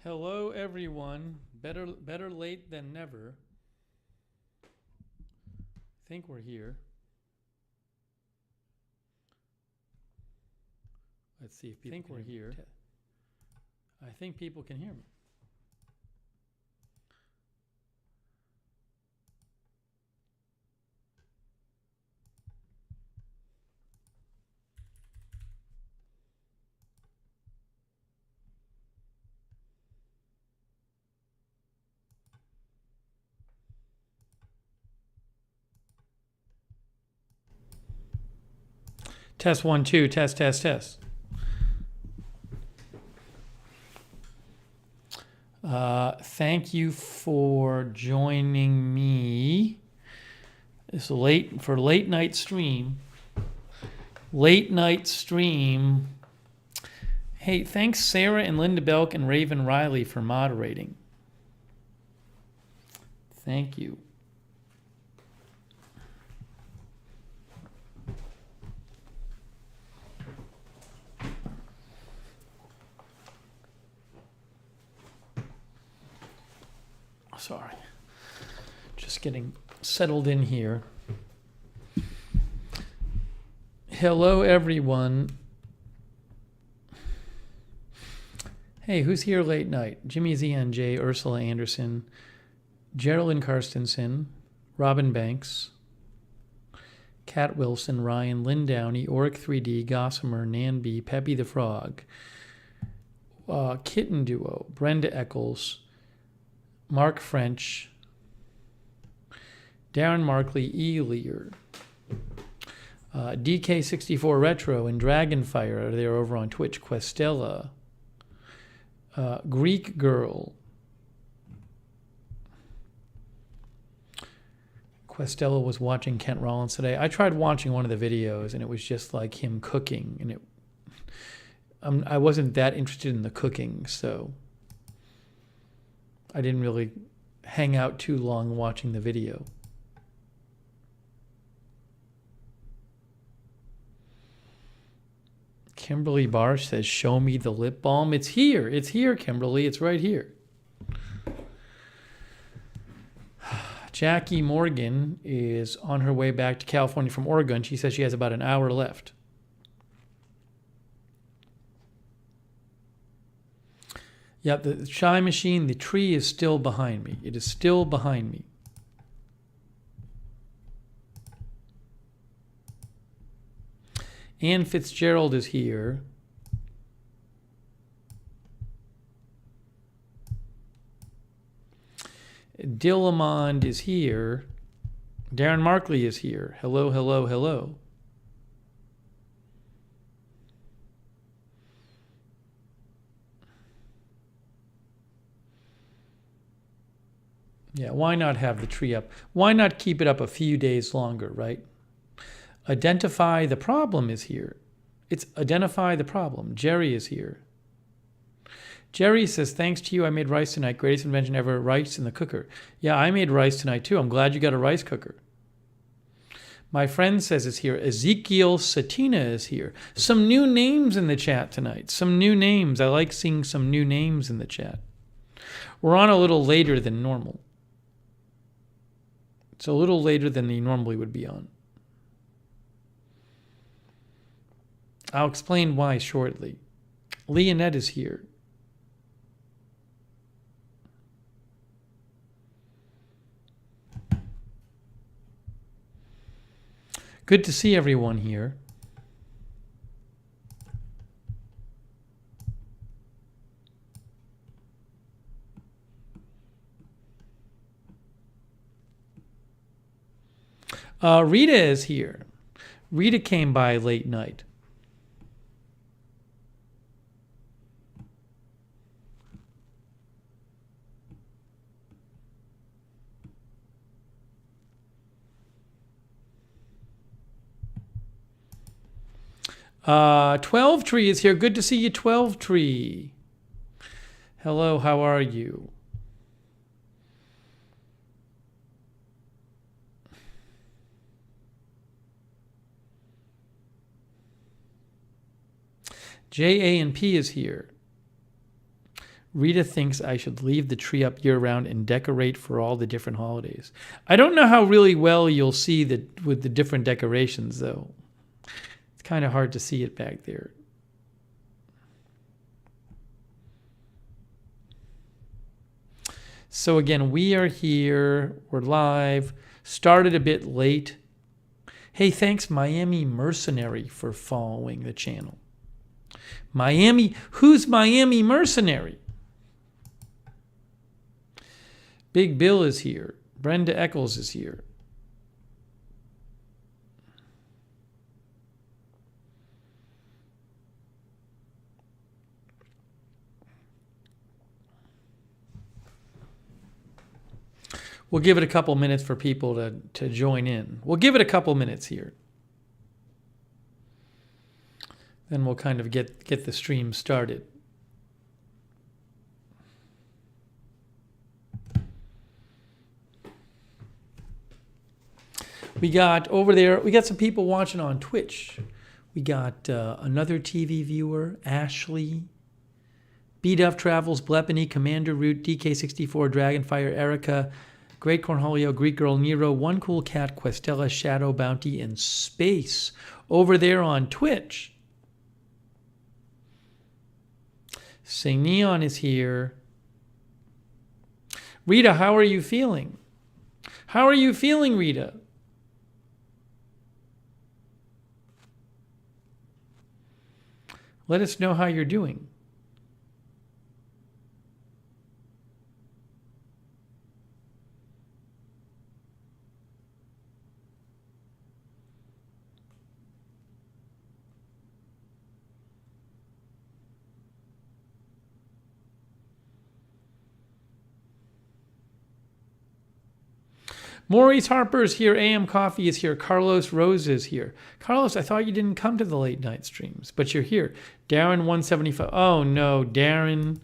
Hello, everyone. Better late than never. I think we're here. Let's see if people can hear me. I think people can hear me. Test 1, 2, test. Thank you for joining me. It's late night stream. Hey, thanks Sarah and Linda Belk and Raven Riley for moderating. Thank you. Sorry. Just getting settled in here. Hello, everyone. Hey, who's here late night? Jimmy ZNJ, Ursula Anderson, Geraldine Karstensen, Robin Banks, Kat Wilson, Ryan, Lynn Downey, Oric 3D, Gossamer, Nan B, Peppy the Frog, Kitten Duo, Brenda Eccles, Mark French, Darren Markley, E. Lear, DK64 Retro and Dragonfire, they're over on Twitch, Questella, Greek Girl, Questella was watching Kent Rollins today. I tried watching one of the videos and it was just like him cooking, and I wasn't that interested in the cooking, so I didn't really hang out too long watching the video. Kimberly Barsh says, show me the lip balm. It's here, Kimberly. It's right here. Jackie Morgan is on her way back to California from Oregon. She says she has about an hour left. Yeah, the Shy Machine, the tree is still behind me. It is still behind me. Ann Fitzgerald is here. Dillamond is here. Darren Markley is here. Hello. Yeah, why not have the tree up? Why not keep it up a few days longer, right? Identify the problem is here. It's identify the problem. Jerry is here. Jerry says, thanks to you, I made rice tonight. Greatest invention ever, rice in the cooker. Yeah, I made rice tonight too. I'm glad you got a rice cooker. My friend says is here. Ezekiel Satina is here. Some new names in the chat tonight. Some new names. I like seeing some new names in the chat. We're on a little later than normal. It's a little later than you normally would be on. I'll explain why shortly. Leonette is here. Good to see everyone here. Rita is here. Rita came by late night. Twelve Tree is here. Good to see you, 12 Tree. Hello, how are you? JA&P is here. Rita thinks I should leave the tree up year-round and decorate for all the different holidays. I don't know how really well you'll see that with the different decorations, though. It's kind of hard to see it back there. So again, we are here. We're live. Started a bit late. Hey, thanks Miami Mercenary for following the channel. Miami, who's Miami Mercenary? Big Bill is here. Brenda Eccles is here. We'll give it a couple minutes for people to join in. We'll give it a couple minutes here. Then we'll kind of get the stream started. We got over there, we got some people watching on Twitch. We got another TV viewer, Ashley, B-Duff Travels, Bleppany, Commander Root, DK64, Dragonfire, Erica, Great Cornholio, Greek Girl, Nero, One Cool Cat, Questella, Shadow Bounty, and Space over there on Twitch. Sing Neon is here. Rita, how are you feeling? How are you feeling, Rita? Let us know how you're doing. Maurice Harper is here. AM Coffee is here. Carlos Rose is here. Carlos, I thought you didn't come to the late night streams, but you're here. Darren 175. Oh no, Darren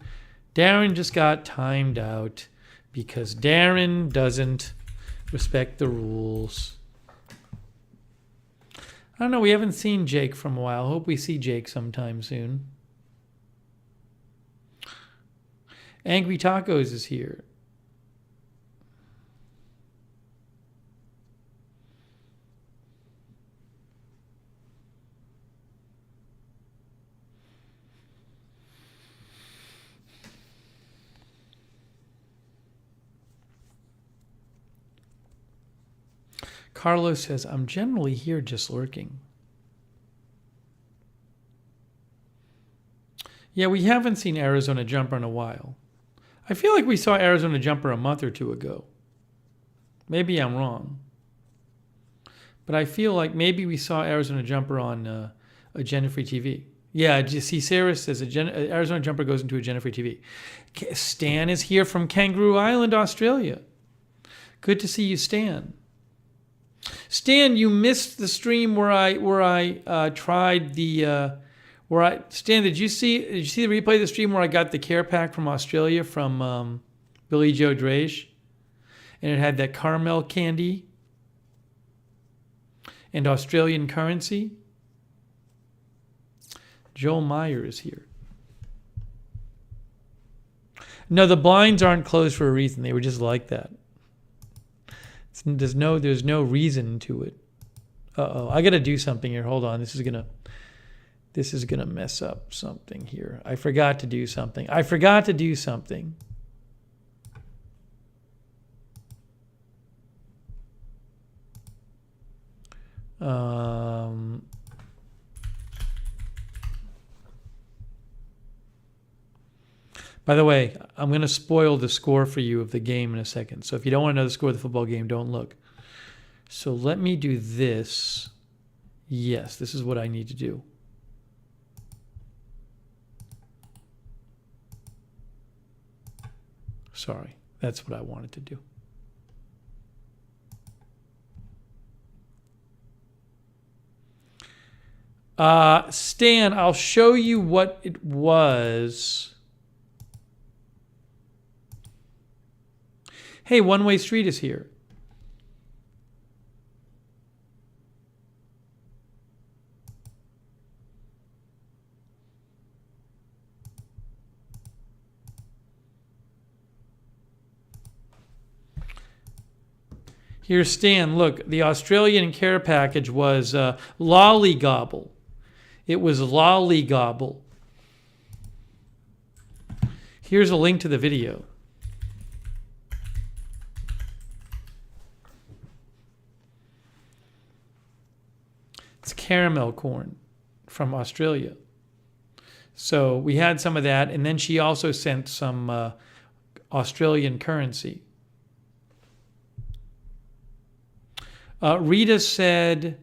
just got timed out because Darren doesn't respect the rules. I don't know. We haven't seen Jake from a while. Hope we see Jake sometime soon. Angry Tacos is here. Carlos says, I'm generally here just lurking. Yeah, we haven't seen Arizona Jumper in a while. I feel like we saw Arizona Jumper a month or two ago. Maybe I'm wrong. But I feel like maybe we saw Arizona Jumper on Agenda Free TV. Yeah, see, Sarah says Arizona Jumper goes into Agenda Free TV. Stan is here from Kangaroo Island, Australia. Good to see you, Stan. Stan, you missed the stream where I tried the Stan, did you see the replay of the stream where I got the care pack from Australia from Billy Joe Drage, and it had that caramel candy and Australian currency? Joel Meyer is here. No, the blinds aren't closed for a reason. They were just like that. There's no reason to it. Uh-oh, I gotta do something here. Hold on. This is gonna mess up something here. I forgot to do something. By the way, I'm going to spoil the score for you of the game in a second. So if you don't want to know the score of the football game, don't look. So let me do this. Yes, this is what I need to do. Sorry, that's what I wanted to do. Stan, I'll show you what it was. Hey, One Way Street is here. Here's Stan. Look, the Australian care package was lollygobble. It was lollygobble. Here's a link to the video. It's caramel corn from Australia. So we had some of that, and then she also sent some Australian currency. Rita said,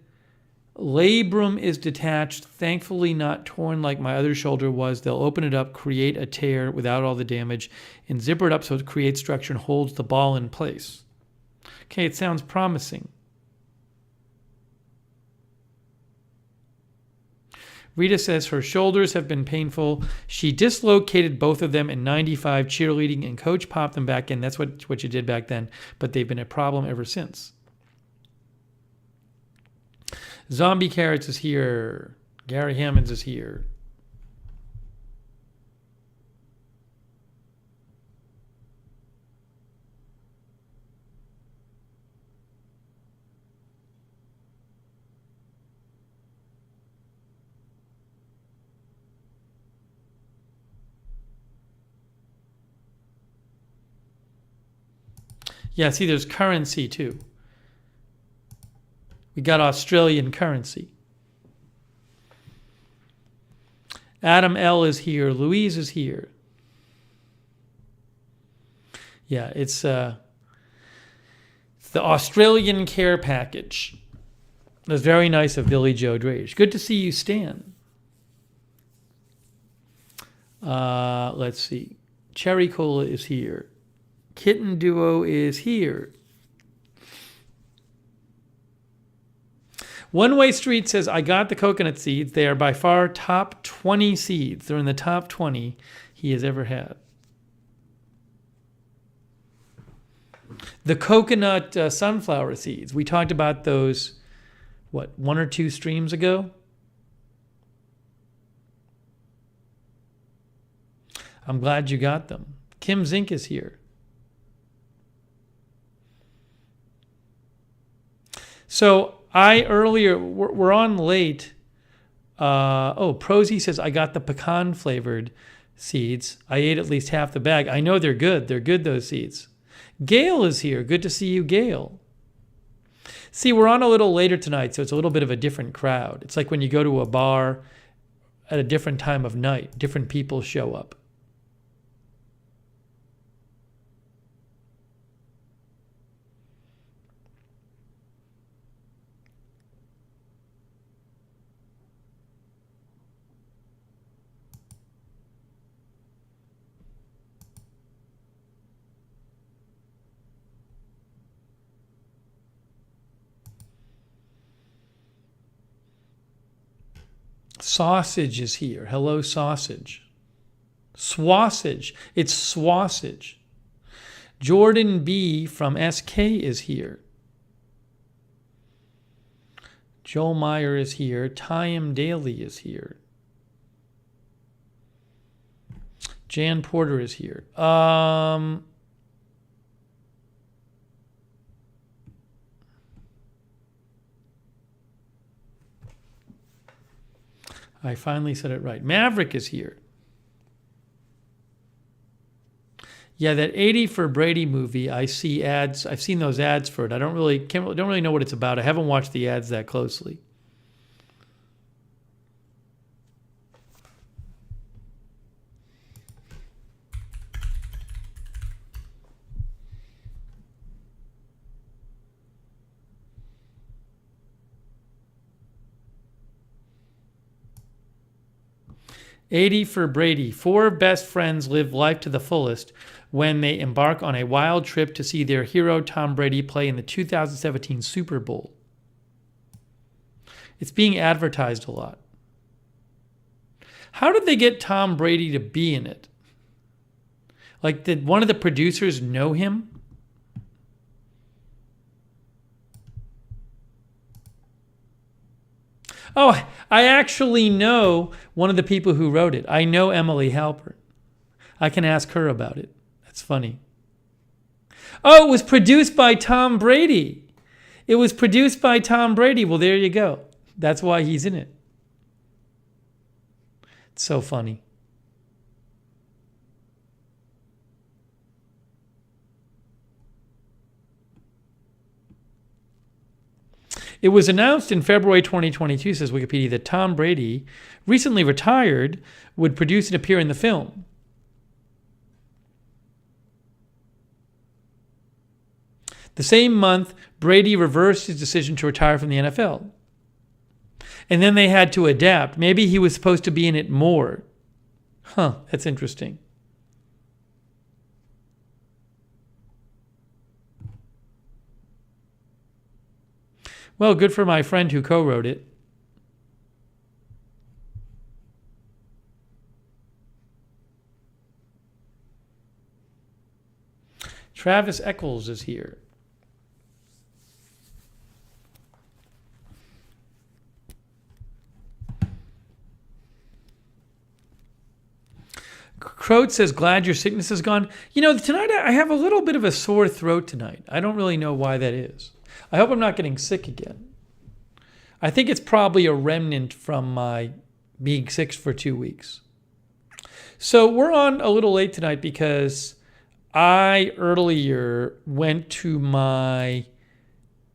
labrum is detached, thankfully not torn like my other shoulder was. They'll open it up, create a tear without all the damage, and zipper it up so it creates structure and holds the ball in place. Okay, it sounds promising. Rita says her shoulders have been painful. She dislocated both of them in 95 cheerleading, and coach popped them back in. That's what you did back then, but they've been a problem ever since. Zombie Carrots is here. Gary Hammonds is here. Yeah, see, there's currency too. We got Australian currency. Adam L is here. Louise is here. Yeah, it's the Australian care package. It was very nice of Billy Joe Drage. Good to see you, Stan. Let's see. Cherry Cola is here. Kitten Duo is here. One Way Street says, I got the coconut seeds. They are by far top 20 seeds. They're in the top 20 he has ever had. The coconut sunflower seeds. We talked about those, what, 1 or 2 streams ago? I'm glad you got them. Kim Zink is here. So we're on late. Prosy says, I got the pecan flavored seeds. I ate at least half the bag. I know they're good. They're good, those seeds. Gail is here. Good to see you, Gail. See, we're on a little later tonight, so it's a little bit of a different crowd. It's like when you go to a bar at a different time of night, different people show up. Sausage is here. Hello, sausage. Swasage. It's swasage. Jordan B. from SK is here. Joel Meyer is here. Tyam Daly is here. Jan Porter is here. I finally said it right. Maverick is here. Yeah, that 80 for Brady movie, I see ads. I've seen those ads for it. I don't really know what it's about. I haven't watched the ads that closely. '80 for Brady. 4 best friends live life to the fullest when they embark on a wild trip to see their hero Tom Brady play in the 2017 Super Bowl. It's being advertised a lot. How did they get Tom Brady to be in it? Like, did one of the producers know him? Oh, I actually know one of the people who wrote it. I know Emily Halpern. I can ask her about it. That's funny. Oh, it was produced by Tom Brady. It was produced by Tom Brady. Well, there you go. That's why he's in it. It's so funny. It was announced in February 2022, says Wikipedia, that Tom Brady, recently retired, would produce and appear in the film. The same month, Brady reversed his decision to retire from the NFL. And then they had to adapt. Maybe he was supposed to be in it more. Huh, that's interesting. Well, good for my friend who co-wrote it. Travis Eccles is here. Croat says, glad your sickness is gone. You know, tonight I have a little bit of a sore throat tonight. I don't really know why that is. I hope I'm not getting sick again. I think it's probably a remnant from my being sick for 2 weeks. So we're on a little late tonight because I earlier went to my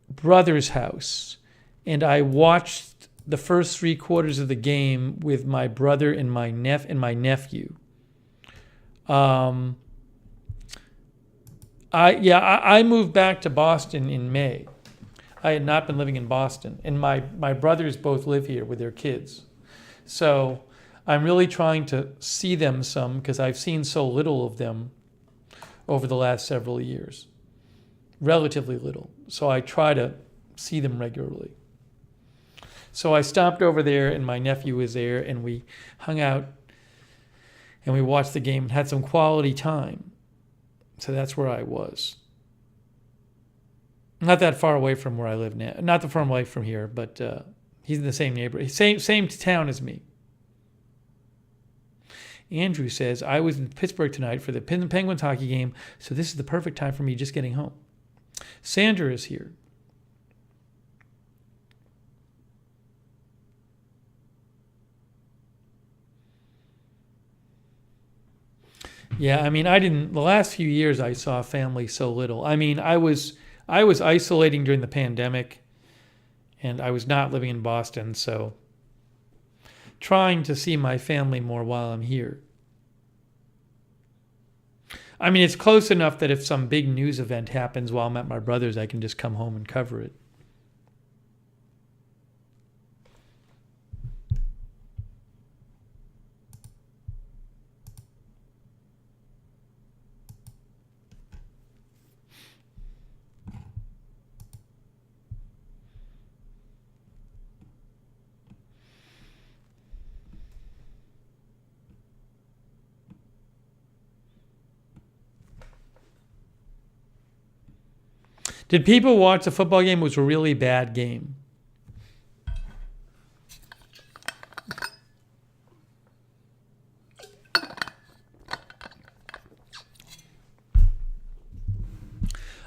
brother's house and I watched the first 3/4 of the game with my brother and my nephew. I moved back to Boston in May. I had not been living in Boston, and my brothers both live here with their kids. So I'm really trying to see them some because I've seen so little of them over the last several years. Relatively little. So I try to see them regularly. So I stopped over there and my nephew was there and we hung out and we watched the game and had some quality time. So that's where I was. Not that far away from where I live now. Not that far away from here, but he's in the same neighborhood. Same town as me. Andrew says, I was in Pittsburgh tonight for the Penguins hockey game, so this is the perfect time for me just getting home. Sandra is here. Yeah, I mean, the last few years I saw family so little. I mean, I was isolating during the pandemic and I was not living in Boston, so trying to see my family more while I'm here. I mean, it's close enough that if some big news event happens while I'm at my brother's, I can just come home and cover it. Did people watch the football game? It was a really bad game.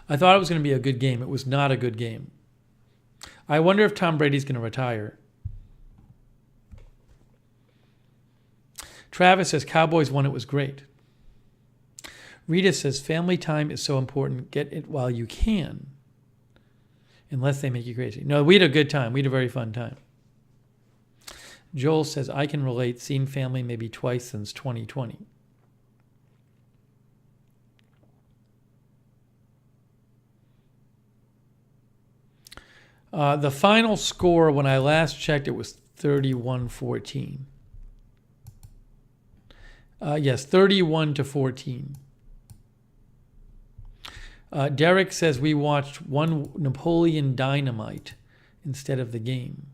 I thought it was going to be a good game. It was not a good game. I wonder if Tom Brady's going to retire. Travis says, Cowboys won. It was great. Rita says, family time is so important. Get it while you can. Unless they make you crazy. No, we had a good time. We had a very fun time. Joel says, I can relate. Seen family maybe twice since 2020. The final score, when I last checked, it was 31-14. Yes, 31-14. Derek says we watched one Napoleon Dynamite instead of the game.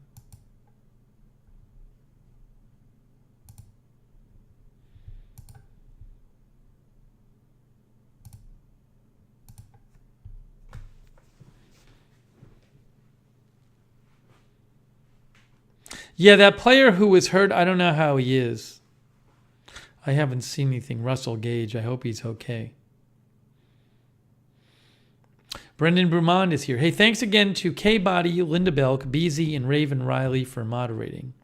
Yeah, that player who was hurt, I don't know how he is. I haven't seen anything. Russell Gage, I hope he's okay. Brendan Brumond is here. Hey, thanks again to K-Body, Linda Belk, BZ, and Raven Riley for moderating.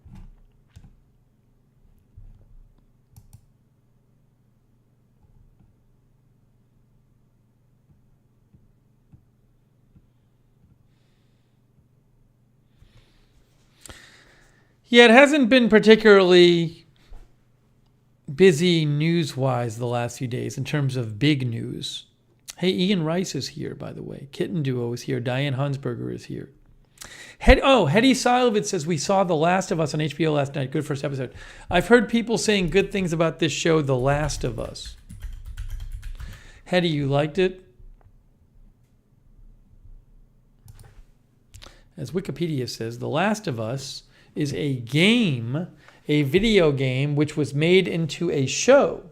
Yeah, it hasn't been particularly busy news-wise the last few days in terms of big news. Hey, Ian Rice is here, by the way. Kitten Duo is here. Diane Hunsberger is here. Hetty Silovitz says, we saw The Last of Us on HBO last night. Good first episode. I've heard people saying good things about this show, The Last of Us. Hetty, you liked it? As Wikipedia says, The Last of Us is a game, a video game, which was made into a show.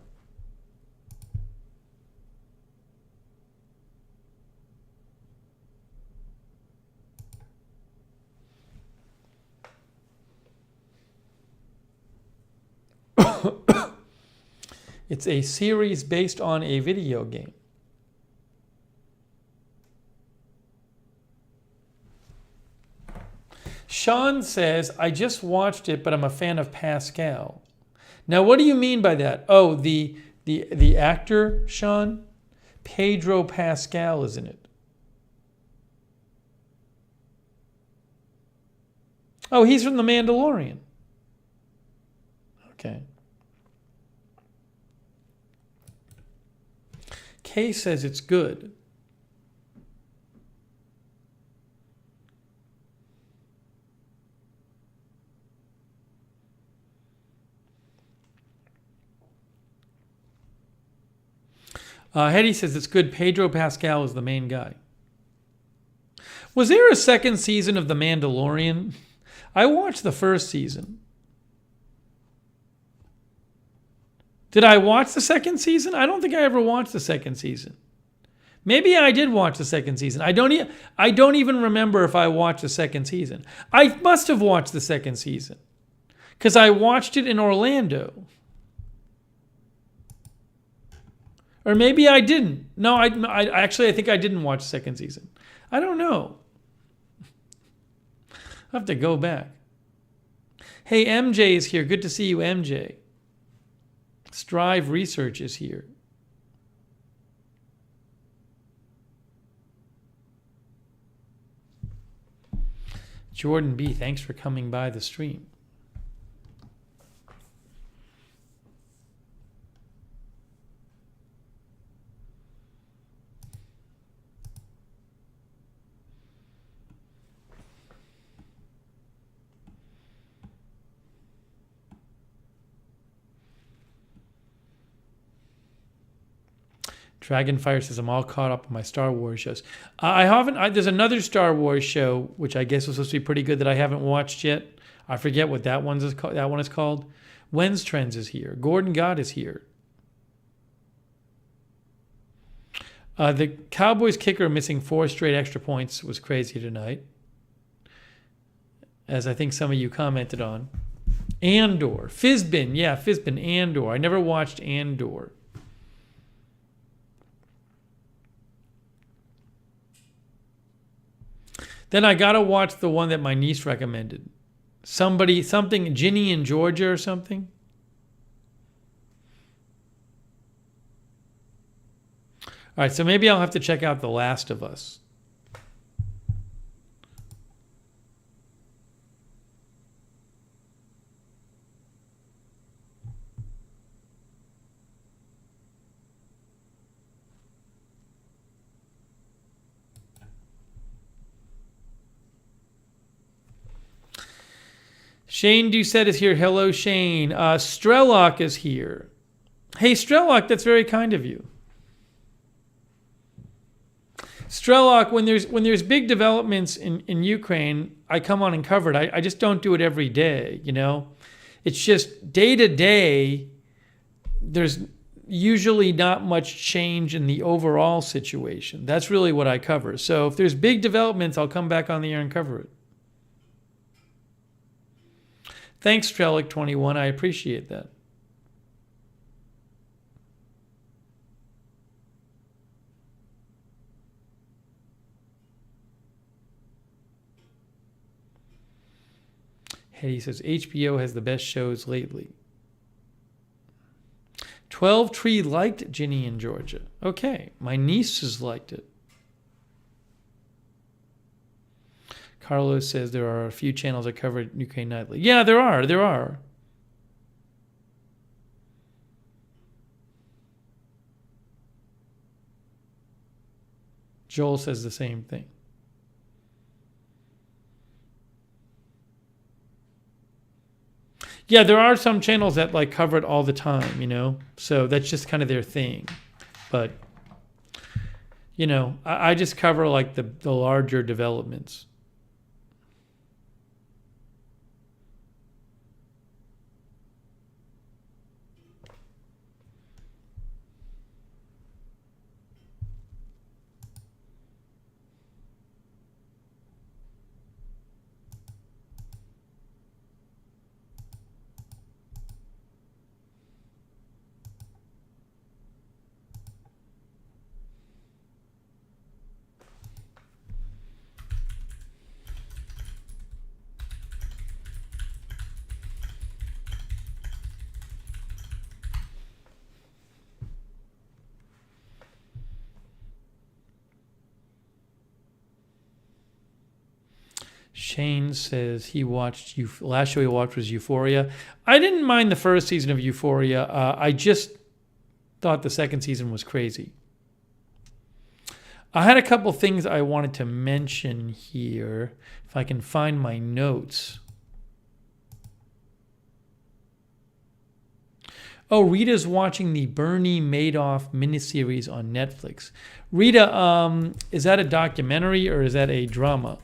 It's a series based on a video game. Sean says, I just watched it, but I'm a fan of Pascal. Now, what do you mean by that? Oh, the actor, Sean? Pedro Pascal is in it. Oh, he's from The Mandalorian. Okay. Kay says it's good. Hetty says it's good. Pedro Pascal is the main guy. Was there a second season of The Mandalorian? I watched the first season. Did I watch the second season? I don't think I ever watched the second season. Maybe I did watch the second season. I don't even remember if I watched the second season. I must have watched the second season because I watched it in Orlando. Or maybe I didn't. No, I think I didn't watch the second season. I don't know. I'll have to go back. Hey, MJ is here. Good to see you, MJ. Strive Research is here. Jordan B., thanks for coming by the stream. Dragonfire says, I'm all caught up on my Star Wars shows. I haven't. There's another Star Wars show, which I guess was supposed to be pretty good, that I haven't watched yet. I forget what that one is called. When's Trends is here. Gordon Gott is here. The Cowboys kicker missing 4 straight extra points was crazy tonight, as I think some of you commented on. Andor. Fizbin. Yeah, Fizbin. Andor. I never watched Andor. Then I got to watch the one that my niece recommended. Something, Ginny in Georgia or something. All right, so maybe I'll have to check out The Last of Us. Shane Doucette is here. Hello, Shane. Strellock is here. Hey, Strellock, that's very kind of you. Strellock, when there's big developments in Ukraine, I come on and cover it. I just don't do it every day, you know? It's just day to day, there's usually not much change in the overall situation. That's really what I cover. So if there's big developments, I'll come back on the air and cover it. Thanks, Strelic21. I appreciate that. Hetty says HBO has the best shows lately. 12 Tree liked Ginny in Georgia. Okay, my nieces liked it. Carlos says there are a few channels that cover UK nightly. Yeah, there are. Joel says the same thing. Yeah, there are some channels that like cover it all the time, you know? So that's just kind of their thing. But, you know, I just cover like the larger developments. Shane says he watched last show he watched was Euphoria. I didn't mind the first season of Euphoria. I just thought the second season was crazy. I had a couple things I wanted to mention here, if I can find my notes. Oh, Rita's watching the Bernie Madoff miniseries on Netflix. Rita, is that a documentary or is that a drama?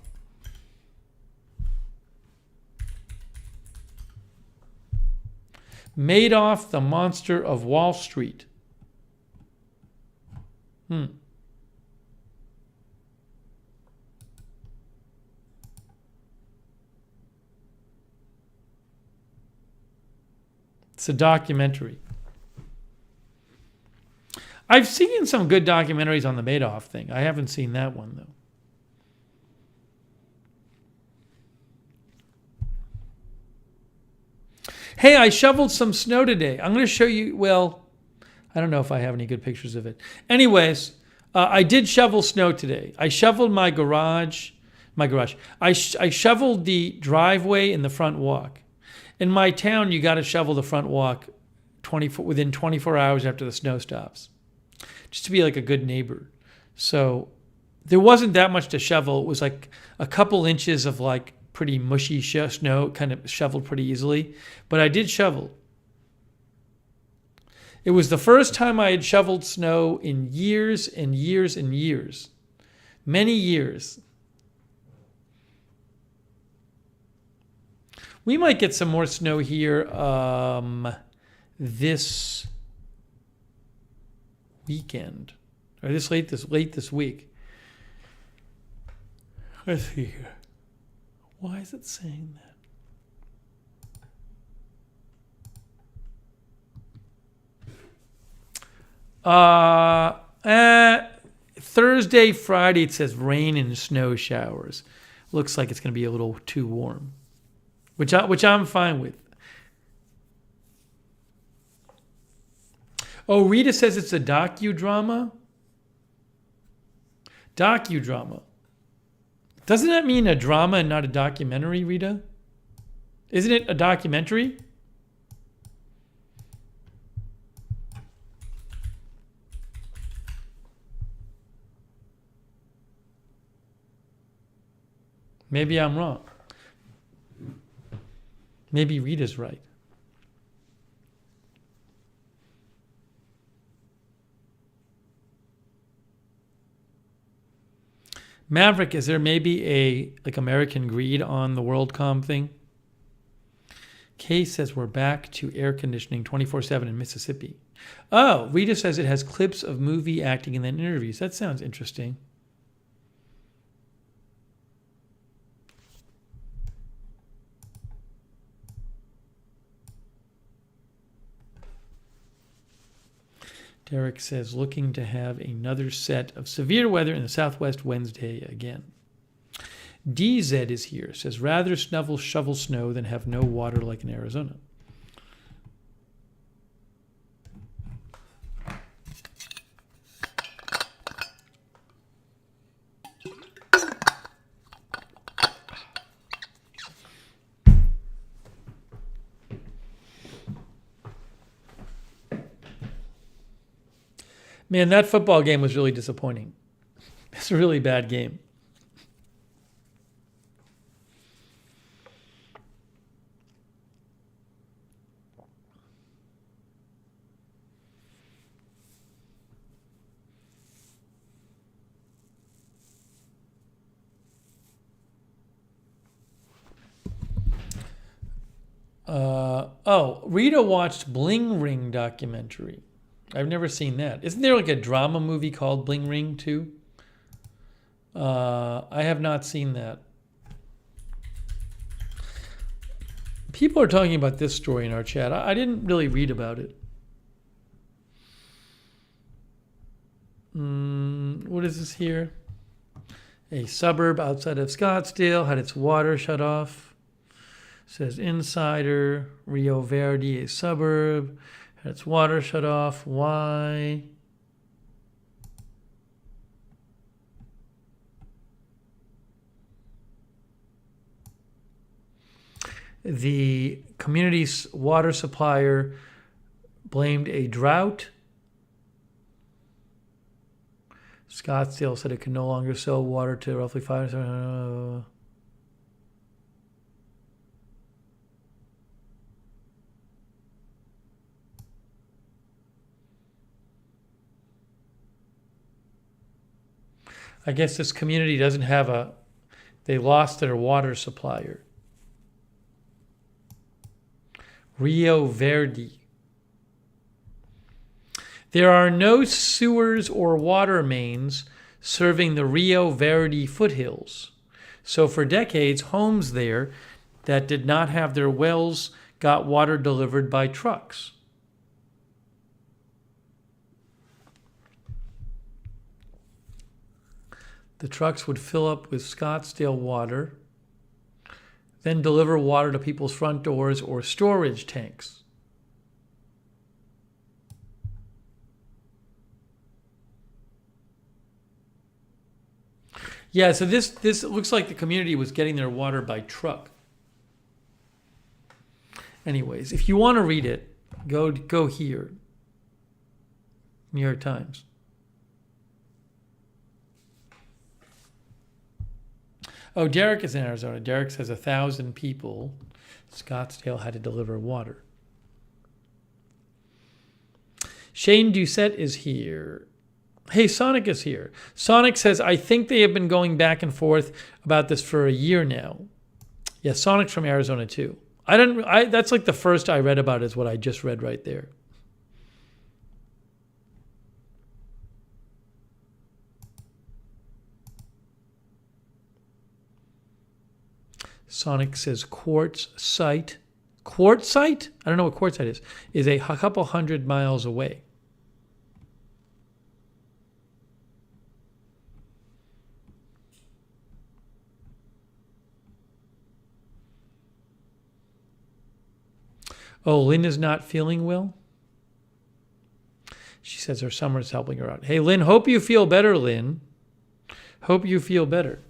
Madoff, the Monster of Wall Street. It's a documentary. I've seen some good documentaries on the Madoff thing. I haven't seen that one, though. Hey, I shoveled some snow today. I'm going to show you, well, I don't know if I have any good pictures of it. Anyways, I did shovel snow today. I shoveled my garage. I shoveled the driveway and the front walk. In my town, you got to shovel the front walk within 24 hours after the snow stops, just to be like a good neighbor. So there wasn't that much to shovel. It was like a couple inches of like pretty mushy snow, kind of shoveled pretty easily. But I did shovel. It was the first time I had shoveled snow in years and years and years. Many years. We might get some more snow here this weekend. Or late this week. Let's see here. Why is it saying that? Thursday, Friday, it says rain and snow showers. Looks like it's going to be a little too warm, which I'm fine with. Oh, Rita says it's a docudrama. Docudrama. Doesn't that mean a drama and not a documentary, Rita? Isn't it a documentary? Maybe I'm wrong. Maybe Rita's right. Maverick, is there maybe a like American Greed on the WorldCom thing? Kay says we're back to air conditioning 24/7 in Mississippi. Oh, Rita says it has clips of movie acting and then interviews. That sounds interesting. Derek says, looking to have another set of severe weather in the Southwest Wednesday again. DZ is here. Says, rather shovel snow than have no water like in Arizona. Man, that football game was really disappointing. It's a really bad game. Rita watched Bling Ring documentary. I've never seen that. Isn't there like a drama movie called Bling Ring too? I have not seen that. People are talking about this story in our chat. I didn't really read about it. What is this here? A suburb outside of Scottsdale had its water shut off. Says Insider, Rio Verde, a suburb, had its water shut off. Why? The community's water supplier blamed a drought. Scottsdale said it can no longer sell water to roughly 5. I guess this community doesn't have they lost their water supplier. Rio Verde. There are no sewers or water mains serving the Rio Verde foothills. So for decades, homes there that did not have their wells got water delivered by trucks. The trucks would fill up with Scottsdale water, then deliver water to people's front doors or storage tanks. Yeah, so this looks like the community was getting their water by truck. Anyways, if you want to read it, go here. New York Times. Oh, Derek is in Arizona. Derek says 1,000 people. Scottsdale had to deliver water. Shane Doucette is here. Hey, Sonic is here. Sonic says, I think they have been going back and forth about this for a year now. Yeah, Sonic's from Arizona too. That's like the first I read about is what I just read right there. Sonic says Quartzsite. Quartzsite? I don't know what Quartzsite is a couple 100 miles away. Oh, Lynn is not feeling well? She says her summer's helping her out. Hey, Lynn, hope you feel better, Lynn. Hope you feel better.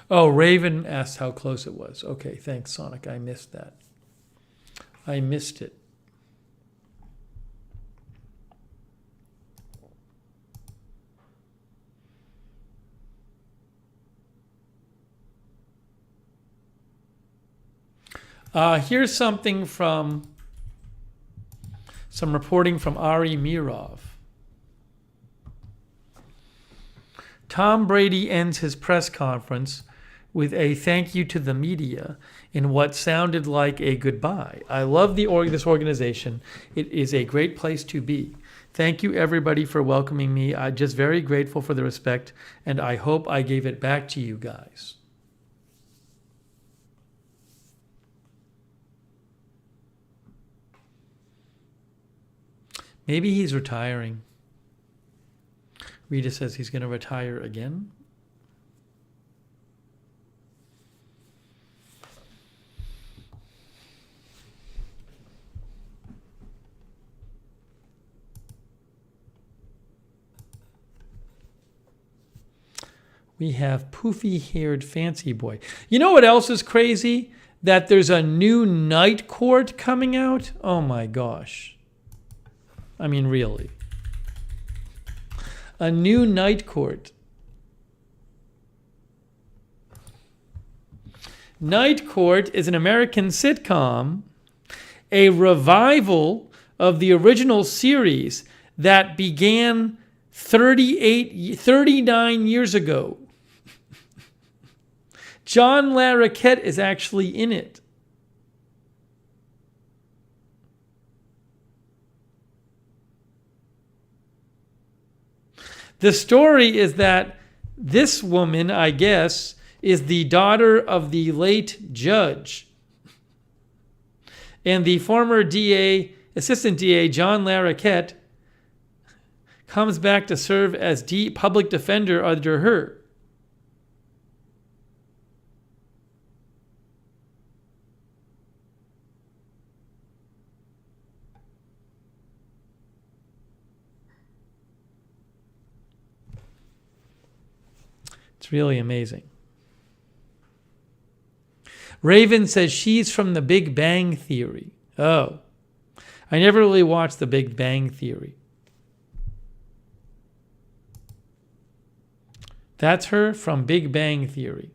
Oh, Raven asked how close it was. Okay, thanks, Sonic. I missed that. I missed it. Here's something from some reporting from Ari Mirov. Tom Brady ends his press conference with a thank you to the media in what sounded like a goodbye. I love this organization. It is a great place to be. Thank you, everybody, for welcoming me. I'm just very grateful for the respect, and I hope I gave it back to you guys. Maybe he's retiring. Rita says he's going to retire again. We have poofy-haired fancy boy. You know what else is crazy? That there's a new night court coming out. Oh my gosh. I mean, really. A new night court. Night Court is an American sitcom, a revival of the original series that began 39 years ago. John Larroquette is actually in it. The story is that this woman, I guess, is the daughter of the late judge. And the former DA, assistant DA, John Larroquette, comes back to serve as public defender under her. It's really amazing. Raven says she's from the Big Bang Theory. Oh, I never really watched the Big Bang Theory. That's her from Big Bang Theory.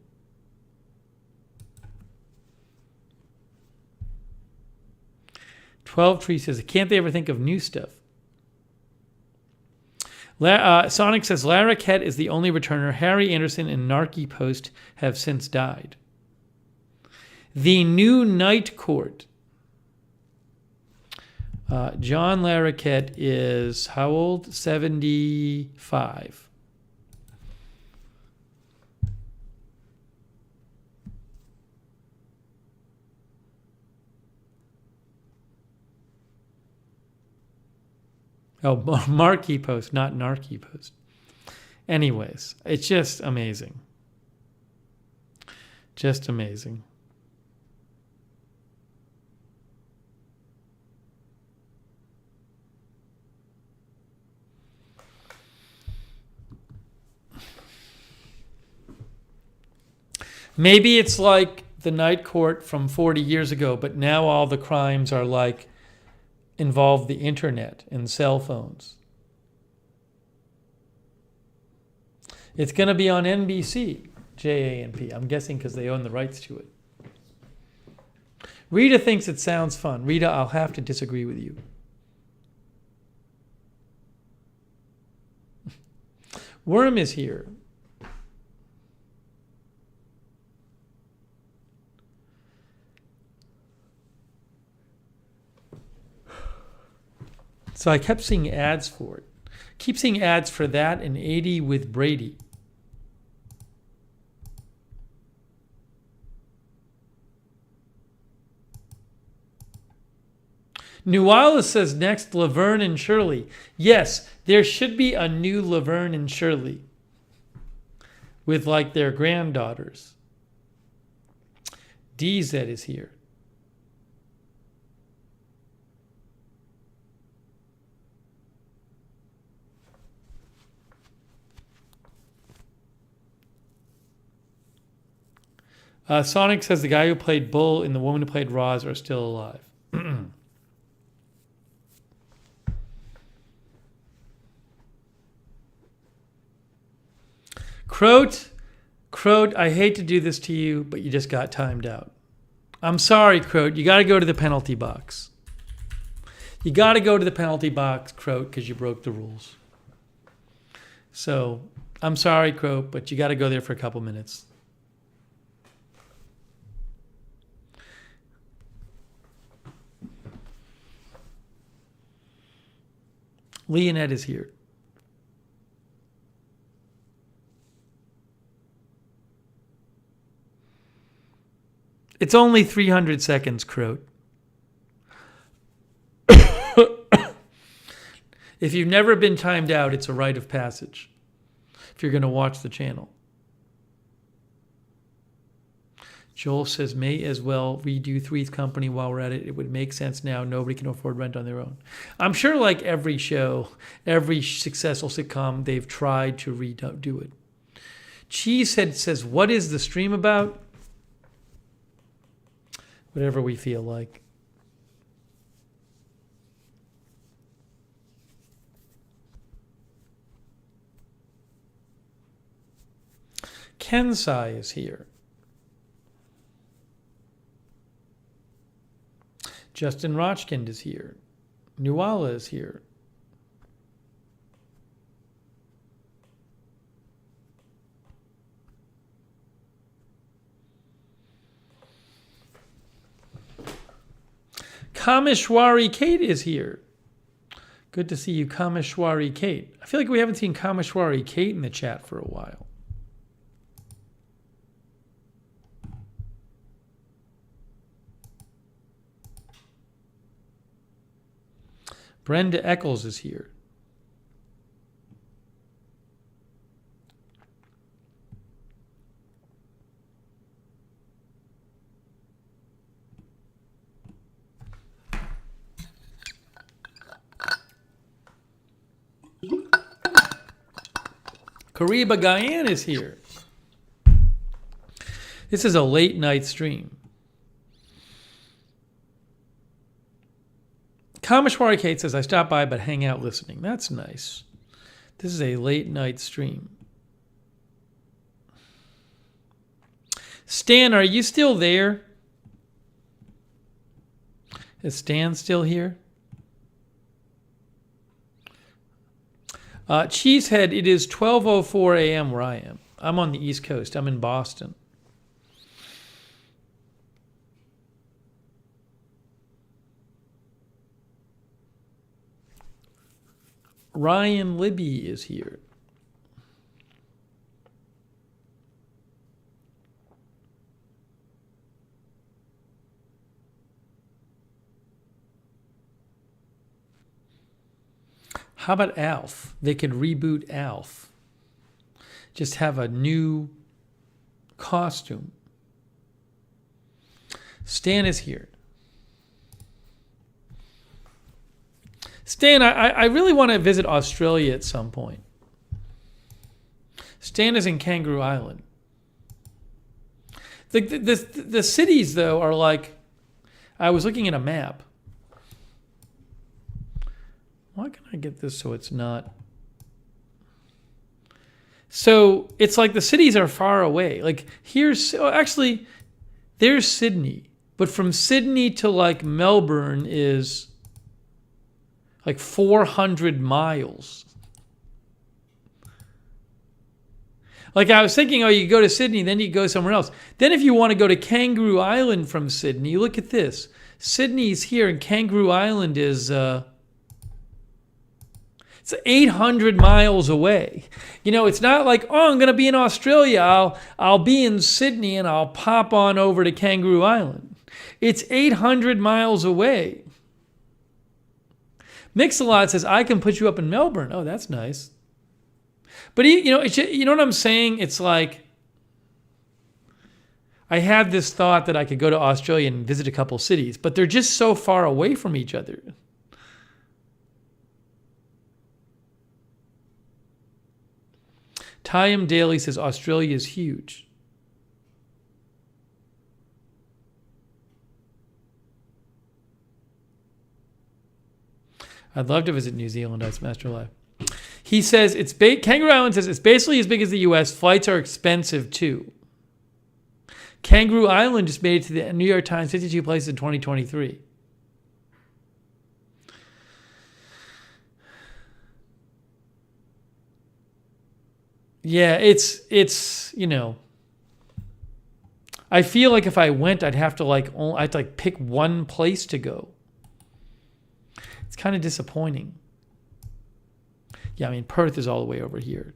Tree says, can't they ever think of new stuff? Sonic says, Larroquette is the only returner. Harry Anderson and Narky Post have since died. The new Night Court. John Larroquette is how old? 75. Oh, Marquee Post, not Narky Post. Anyways, it's just amazing. Just amazing. Maybe it's like the Night Court from 40 years ago, but now all the crimes are like involve the internet and cell phones. It's going to be on NBC, JANP. I'm guessing because they own the rights to it. Rita thinks it sounds fun. Rita, I'll have to disagree with you. Worm is here. So I kept seeing ads for it. Keep seeing ads for that and 80 with Brady. Nuala says next Laverne and Shirley. Yes, there should be a new Laverne and Shirley with like their granddaughters. DZ is here. Sonic says the guy who played Bull and the woman who played Roz are still alive. Croat, I hate to do this to you, but you just got timed out. I'm sorry, Croat. You got to go to the penalty box. You got to go to the penalty box, Croat, because you broke the rules. So, I'm sorry, Croat, but you got to go there for a couple minutes. Leonette is here. It's only 300 seconds, Croat. If you've never been timed out, it's a rite of passage. if you're going to watch the channel. Joel says, may as well redo Three's Company while we're at it. It would make sense now. Nobody can afford rent on their own. I'm sure like every show, every successful sitcom, they've tried to redo it. Cheesehead says, what is the stream about? Whatever we feel like. Kensai is here. Justin Rochkind is here. Nuala is here. Kameshwari Kate is here. Good to see you, Kameshwari Kate. I feel like we haven't seen Kameshwari Kate in the chat for a while. Brenda Eccles is here. Kariba Guyan is here. This is a late night stream. Kameshwari Kate says, I stopped by but hang out listening. That's nice. This is a late night stream. Stan, are you still there? Is Stan still here? Cheesehead, it is 12:04 a.m. where I am. I'm on the East Coast. I'm in Boston. Ryan Libby is here. How about Alf? They could reboot Alf. Just have a new costume. Stan is here. Stan, I really want to visit Australia at some point. Stan is in Kangaroo Island. The cities, though, are like... I was looking at a map. Why can I get this so it's not... So it's like the cities are far away. Like here's... actually, there's Sydney. But from Sydney to like Melbourne is... like 400 miles. Like I was thinking, oh, you go to Sydney, then you go somewhere else. Then if you want to go to Kangaroo Island from Sydney, look at this. Sydney's here and Kangaroo Island is it's 800 miles away. You know, it's not like, oh, I'm going to be in Australia. I'll be in Sydney and I'll pop on over to Kangaroo Island. It's 800 miles away. Mix-a-Lot says, I can put you up in Melbourne. Oh, that's nice. But, you know, you know what I'm saying? It's like, I had this thought that I could go to Australia and visit a couple cities, but they're just so far away from each other. Tyam Daly says, Australia is huge. I'd love to visit New Zealand. Ice Master Live. He says Kangaroo Island says it's basically as big as the U.S. Flights are expensive too. Kangaroo Island just made it to the New York Times 52 places in 2023. Yeah, it's you know. I feel like if I went, I'd have to pick one place to go. It's kind of disappointing. Yeah, I mean, Perth is all the way over here.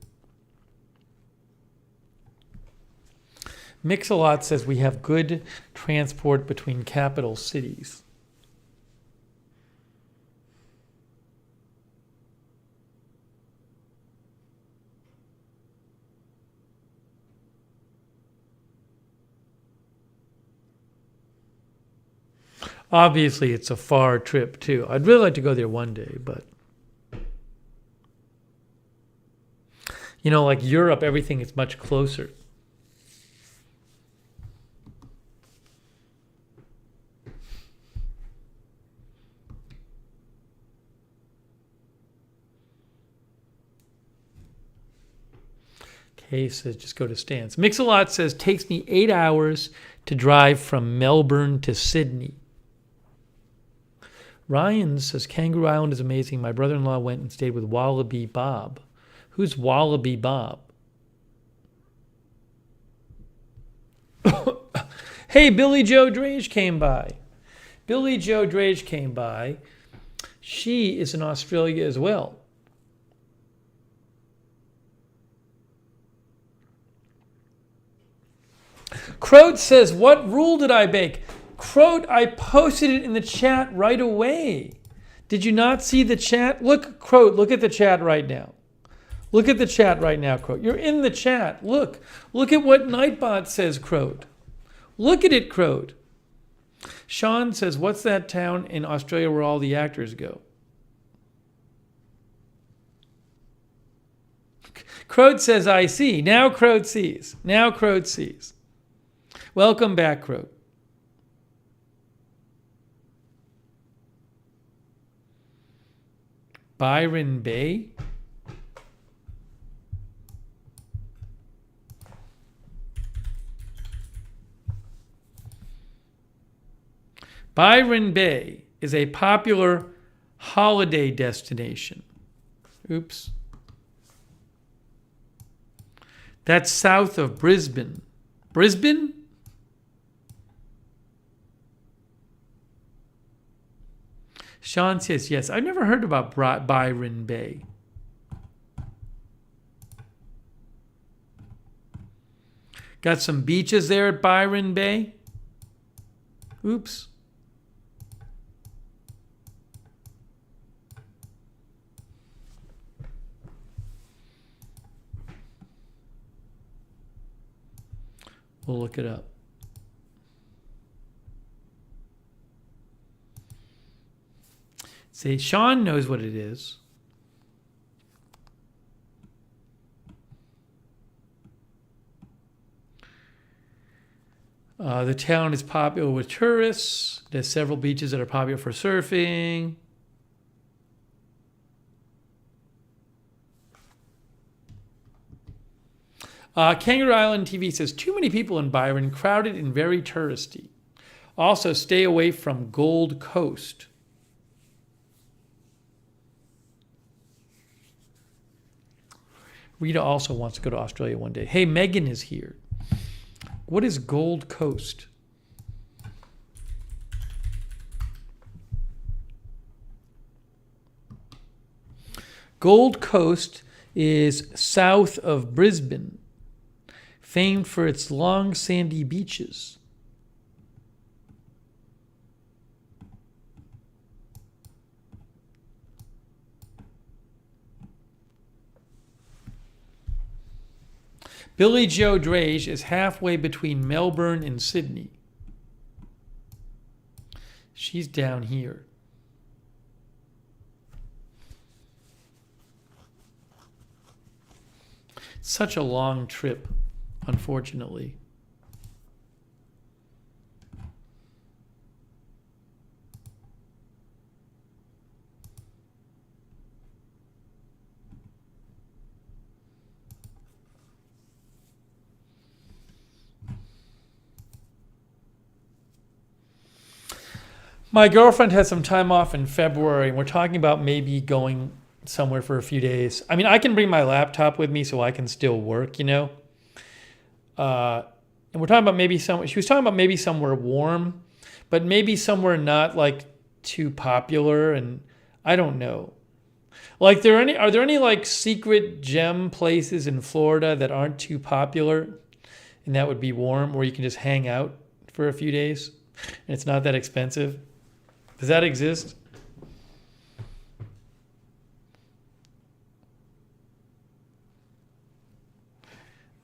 Mix-a-Lot says we have good transport between capital cities. Obviously, it's a far trip, too. I'd really like to go there one day, but... like Europe, everything is much closer. Kay says, just go to Stan's. Mix-a-Lot says, takes me 8 hours to drive from Melbourne to Sydney. Ryan says, Kangaroo Island is amazing. My brother-in-law went and stayed with Wallaby Bob. Who's Wallaby Bob? Hey, Billy Joe Drage came by. Billy Joe Drage came by. She is in Australia as well. Croat says, what rule did I break? Croat, I posted it in the chat right away. Did you not see the chat? Look, Croat, look at the chat right now. Look at the chat right now, Croat. You're in the chat. Look at what Nightbot says, Croat. Look at it, Croat. Sean says, what's that town in Australia where all the actors go? Croat says, I see. Now Croat sees. Now Croat sees. Welcome back, Croat. Byron Bay? Byron Bay is a popular holiday destination. Oops. That's south of Brisbane. Brisbane? Sean says, yes. I've never heard about Byron Bay. Got some beaches there at Byron Bay. Oops. We'll look it up. See, Sean knows what it is. The town is popular with tourists. There's several beaches that are popular for surfing. Kangaroo Island TV says, too many people in Byron, crowded and very touristy. Also, stay away from Gold Coast. Rita also wants to go to Australia one day. Hey, Megan is here. What is Gold Coast? Gold Coast is south of Brisbane, famed for its long sandy beaches. Billy Joe Drage is halfway between Melbourne and Sydney. She's down here. Such a long trip, unfortunately. My girlfriend has some time off in February, and we're talking about maybe going somewhere for a few days. I mean, I can bring my laptop with me so I can still work, you know. And we're talking about maybe she was talking about maybe somewhere warm, but maybe somewhere not like too popular, and I don't know. Like, are there any like secret gem places in Florida that aren't too popular and that would be warm, where you can just hang out for a few days and it's not that expensive? Does that exist?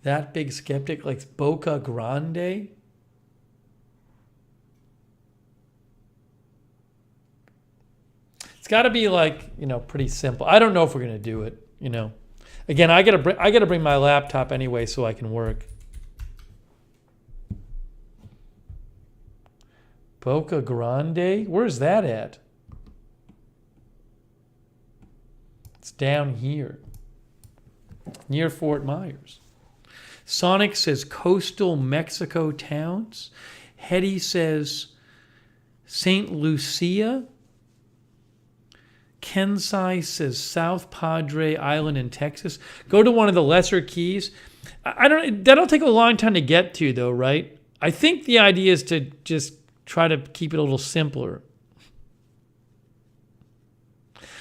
That big skeptic likes Boca Grande? It's got to be like, pretty simple. I don't know if we're going to do it, Again, I got to bring my laptop anyway so I can work. Boca Grande? Where's that at? It's down here, near Fort Myers. Sonic says coastal Mexico towns. Hetty says St. Lucia. Kensai says South Padre Island in Texas. Go to one of the lesser keys. That'll take a long time to get to though, right? I think the idea is to just try to keep it a little simpler.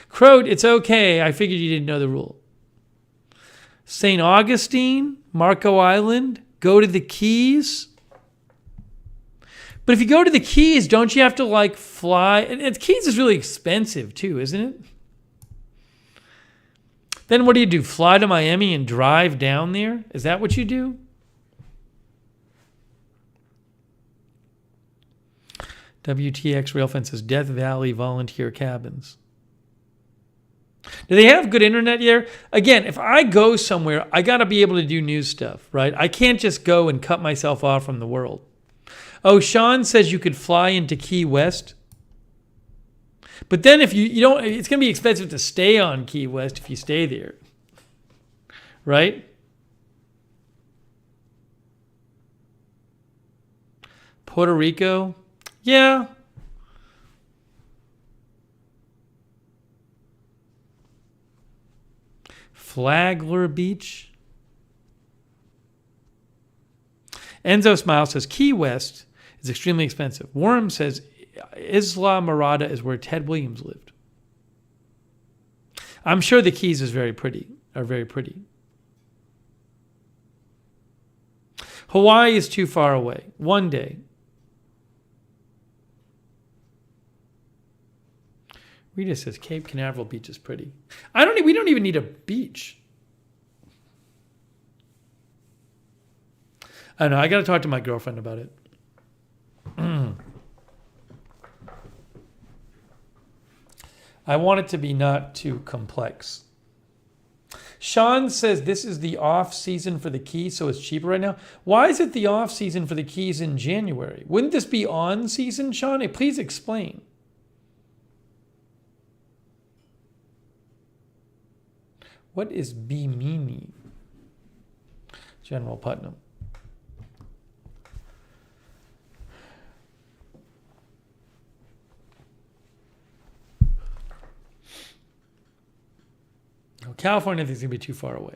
Crowd, it's okay. I figured you didn't know the rule. St. Augustine, Marco Island, go to the Keys. But if you go to the Keys, don't you have to fly? And Keys is really expensive too, isn't it? Then what do? Fly to Miami and drive down there? Is that what you do? WTX Railfence says Death Valley volunteer cabins. Do they have good internet there? Again, if I go somewhere, I got to be able to do news stuff, right? I can't just go and cut myself off from the world. Oh, Sean says you could fly into Key West. But then if you don't, it's going to be expensive to stay on Key West if you stay there, right? Puerto Rico, yeah. Flagler Beach. Enzo Smile says Key West is extremely expensive. Worm says Isla Morada is where Ted Williams lived. I'm sure the Keys are very pretty. Hawaii is too far away. One day. Rita says Cape Canaveral Beach is pretty. We don't even need a beach. I don't know. I got to talk to my girlfriend about it. I want it to be not too complex. Sean says this is the off season for the Keys, so it's cheaper right now. Why is it the off season for the Keys in January? Wouldn't this be on season, Sean? Please explain. What is Bimini? General Putnam. California thinks it's going to be too far away.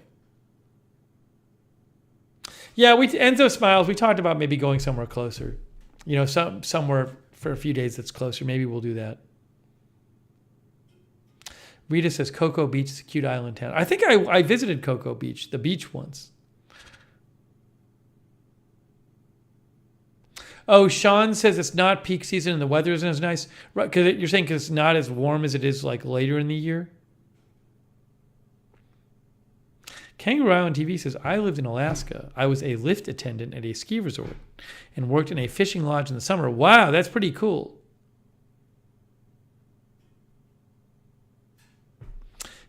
Yeah, Enzo Smiles, we talked about maybe going somewhere closer. Somewhere for a few days that's closer. Maybe we'll do that. Rita says Cocoa Beach is a cute island town. I think I visited Cocoa Beach, the beach once. Oh, Sean says it's not peak season and the weather isn't as nice. Right, because you're saying because it's not as warm as it is later in the year? Kangaroo Island TV says, I lived in Alaska. I was a lift attendant at a ski resort and worked in a fishing lodge in the summer. Wow, that's pretty cool.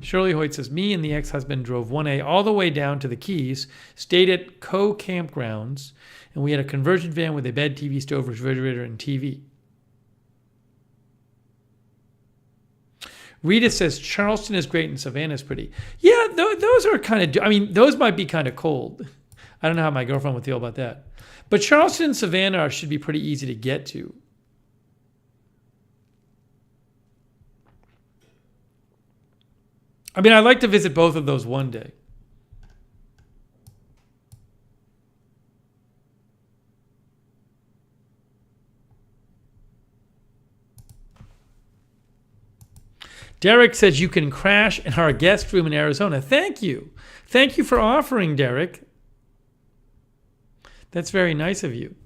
Shirley Hoyt says, me and the ex-husband drove 1A all the way down to the Keys, stayed at campgrounds, and we had a conversion van with a bed, TV, stove, refrigerator, and TV. Rita says Charleston is great and Savannah is pretty. Yeah, those are kind of, those might be kind of cold. I don't know how my girlfriend would feel about that. But Charleston and Savannah should be pretty easy to get to. I'd like to visit both of those one day. Derek says you can crash in our guest room in Arizona. Thank you. Thank you for offering, Derek. That's very nice of you.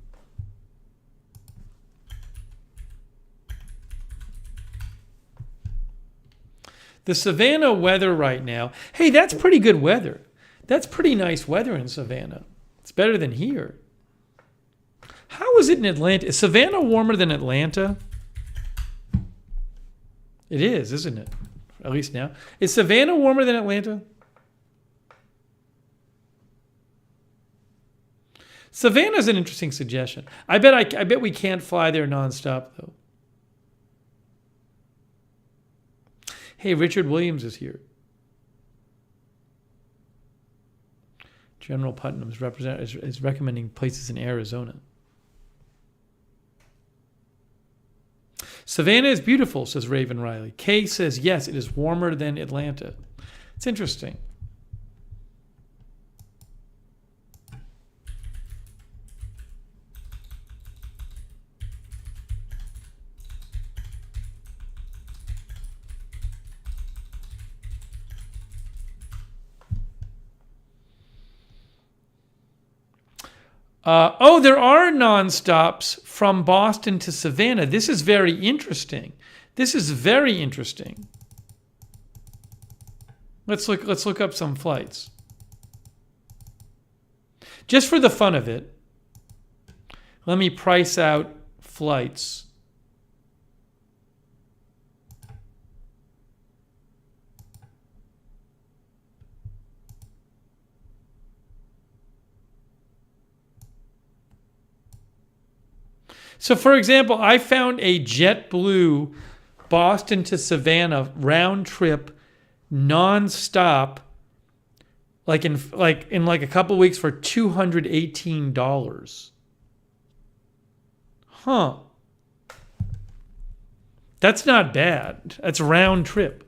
The Savannah weather right now. Hey, that's pretty good weather. That's pretty nice weather in Savannah. It's better than here. How is it in Atlanta? Is Savannah warmer than Atlanta? It is, isn't it? At least now. Is Savannah warmer than Atlanta? Savannah's an interesting suggestion. I bet we can't fly there nonstop though. Hey, Richard Williams is here. General Putnam is recommending places in Arizona. Savannah is beautiful, says Raven Riley. Kay says, yes, it is warmer than Atlanta. It's interesting. There are nonstops from Boston to Savannah. This is very interesting. Let's look up some flights. Just for the fun of it, let me price out flights. So, for example, I found a JetBlue Boston to Savannah round trip, nonstop, like in a couple of weeks for $218. Huh? That's not bad. That's round trip.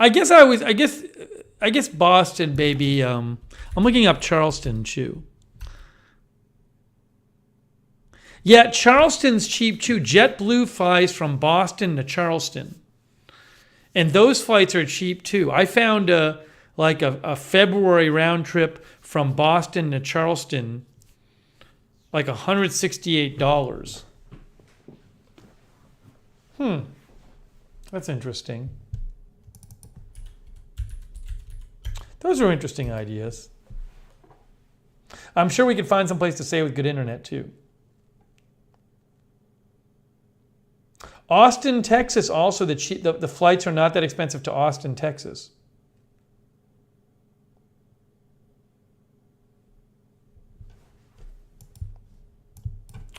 I guess Boston, baby. I'm looking up Charleston too. Yeah, Charleston's cheap too. JetBlue flies from Boston to Charleston, and those flights are cheap too. I found a February round trip from Boston to Charleston, like $168. That's interesting. Those are interesting ideas. I'm sure we could find some place to stay with good internet too. Austin, Texas, also the flights are not that expensive to Austin, Texas.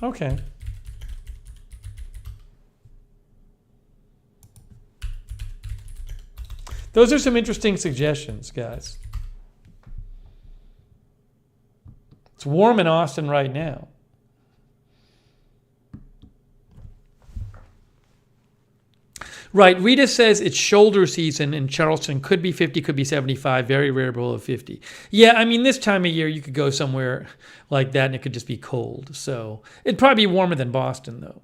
Okay. Those are some interesting suggestions, guys. It's warm in Austin right now. Right, Rita says it's shoulder season in Charleston. Could be 50, could be 75. Very rare below 50. Yeah, I mean, this time of year you could go somewhere like that and it could just be cold. So it'd probably be warmer than Boston, though.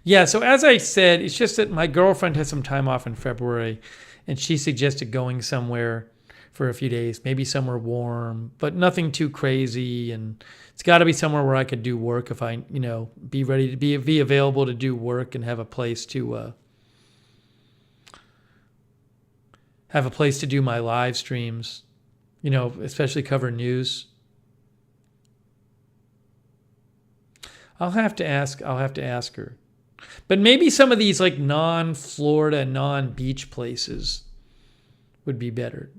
Yeah, so as I said, it's just that my girlfriend has some time off in February, and she suggested going somewhere for a few days, maybe somewhere warm, but nothing too crazy. And it's got to be somewhere where I could do work if I, be ready to be available to do work and have a place to do my live streams, especially cover news. I'll have to ask her. But maybe some of these like non-Florida, non-beach places would be better.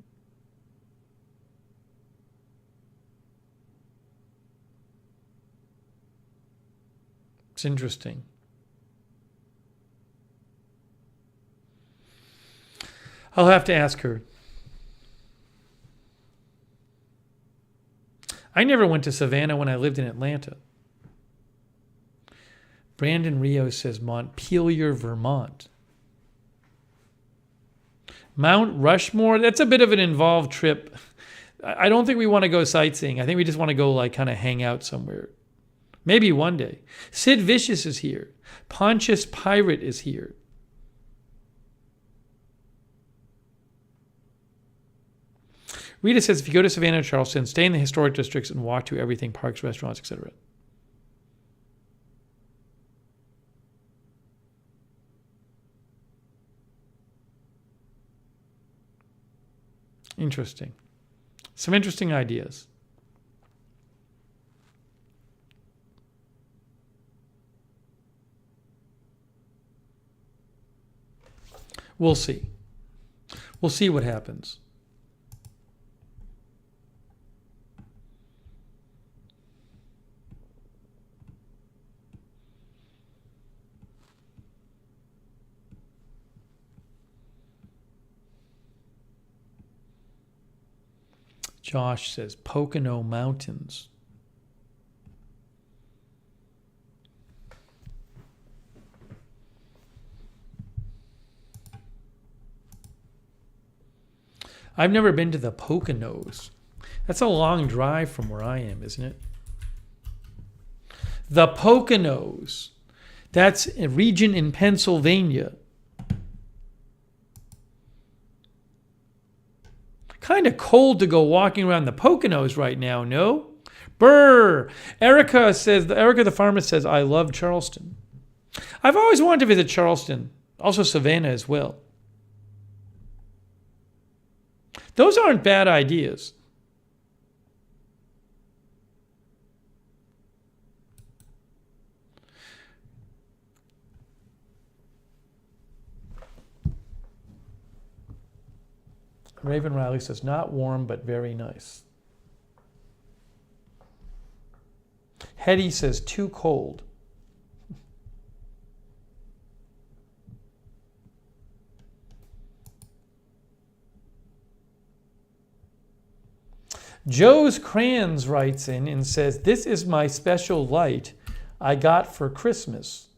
It's interesting. I'll have to ask her. I never went to Savannah when I lived in Atlanta. Brandon Rio says Montpelier, Vermont. Mount Rushmore, that's a bit of an involved trip. I don't think we want to go sightseeing. I think we just want to go kind of hang out somewhere. Maybe one day. Sid Vicious is here. Pontius Pirate is here. Rita says, if you go to Savannah or Charleston, stay in the historic districts and walk to everything, parks, restaurants, etc. Interesting. Some interesting ideas. We'll see. We'll see what happens. Josh says Pocono Mountains. I've never been to the Poconos. That's a long drive from where I am, isn't it? The Poconos. That's a region in Pennsylvania. Kind of cold to go walking around the Poconos right now, no? Brr. Erica the farmer says, I love Charleston. I've always wanted to visit Charleston. Also Savannah as well. Those aren't bad ideas. Raven Riley says, not warm, but very nice. Hetty says, too cold. Joe's Crayons writes in and says, this is my special light I got for Christmas,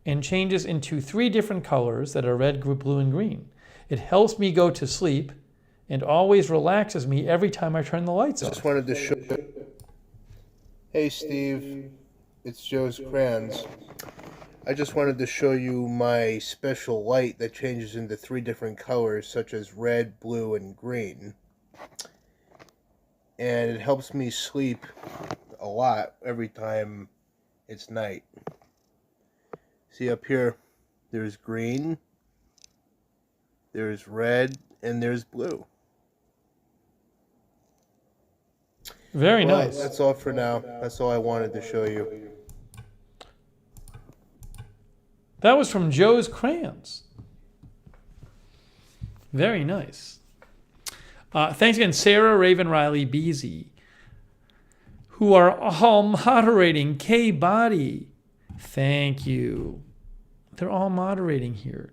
and changes into 3 different colors that are red, blue, and green. It helps me go to sleep and always relaxes me every time I turn the lights off. Just wanted to show. Hey Steve, it's Joe's Crayons. I just wanted to show you my special light that changes into 3 different colors such as red, blue, and green. And it helps me sleep a lot every time it's night. See up here, there's green, there's red, and there's blue. Very nice. That's all for now. That's all I wanted to show you. That was from Joe's Crayons. Very nice. Thanks again, Sarah, Raven, Riley, Beezy, who are all moderating. K-Body, thank you. They're all moderating here.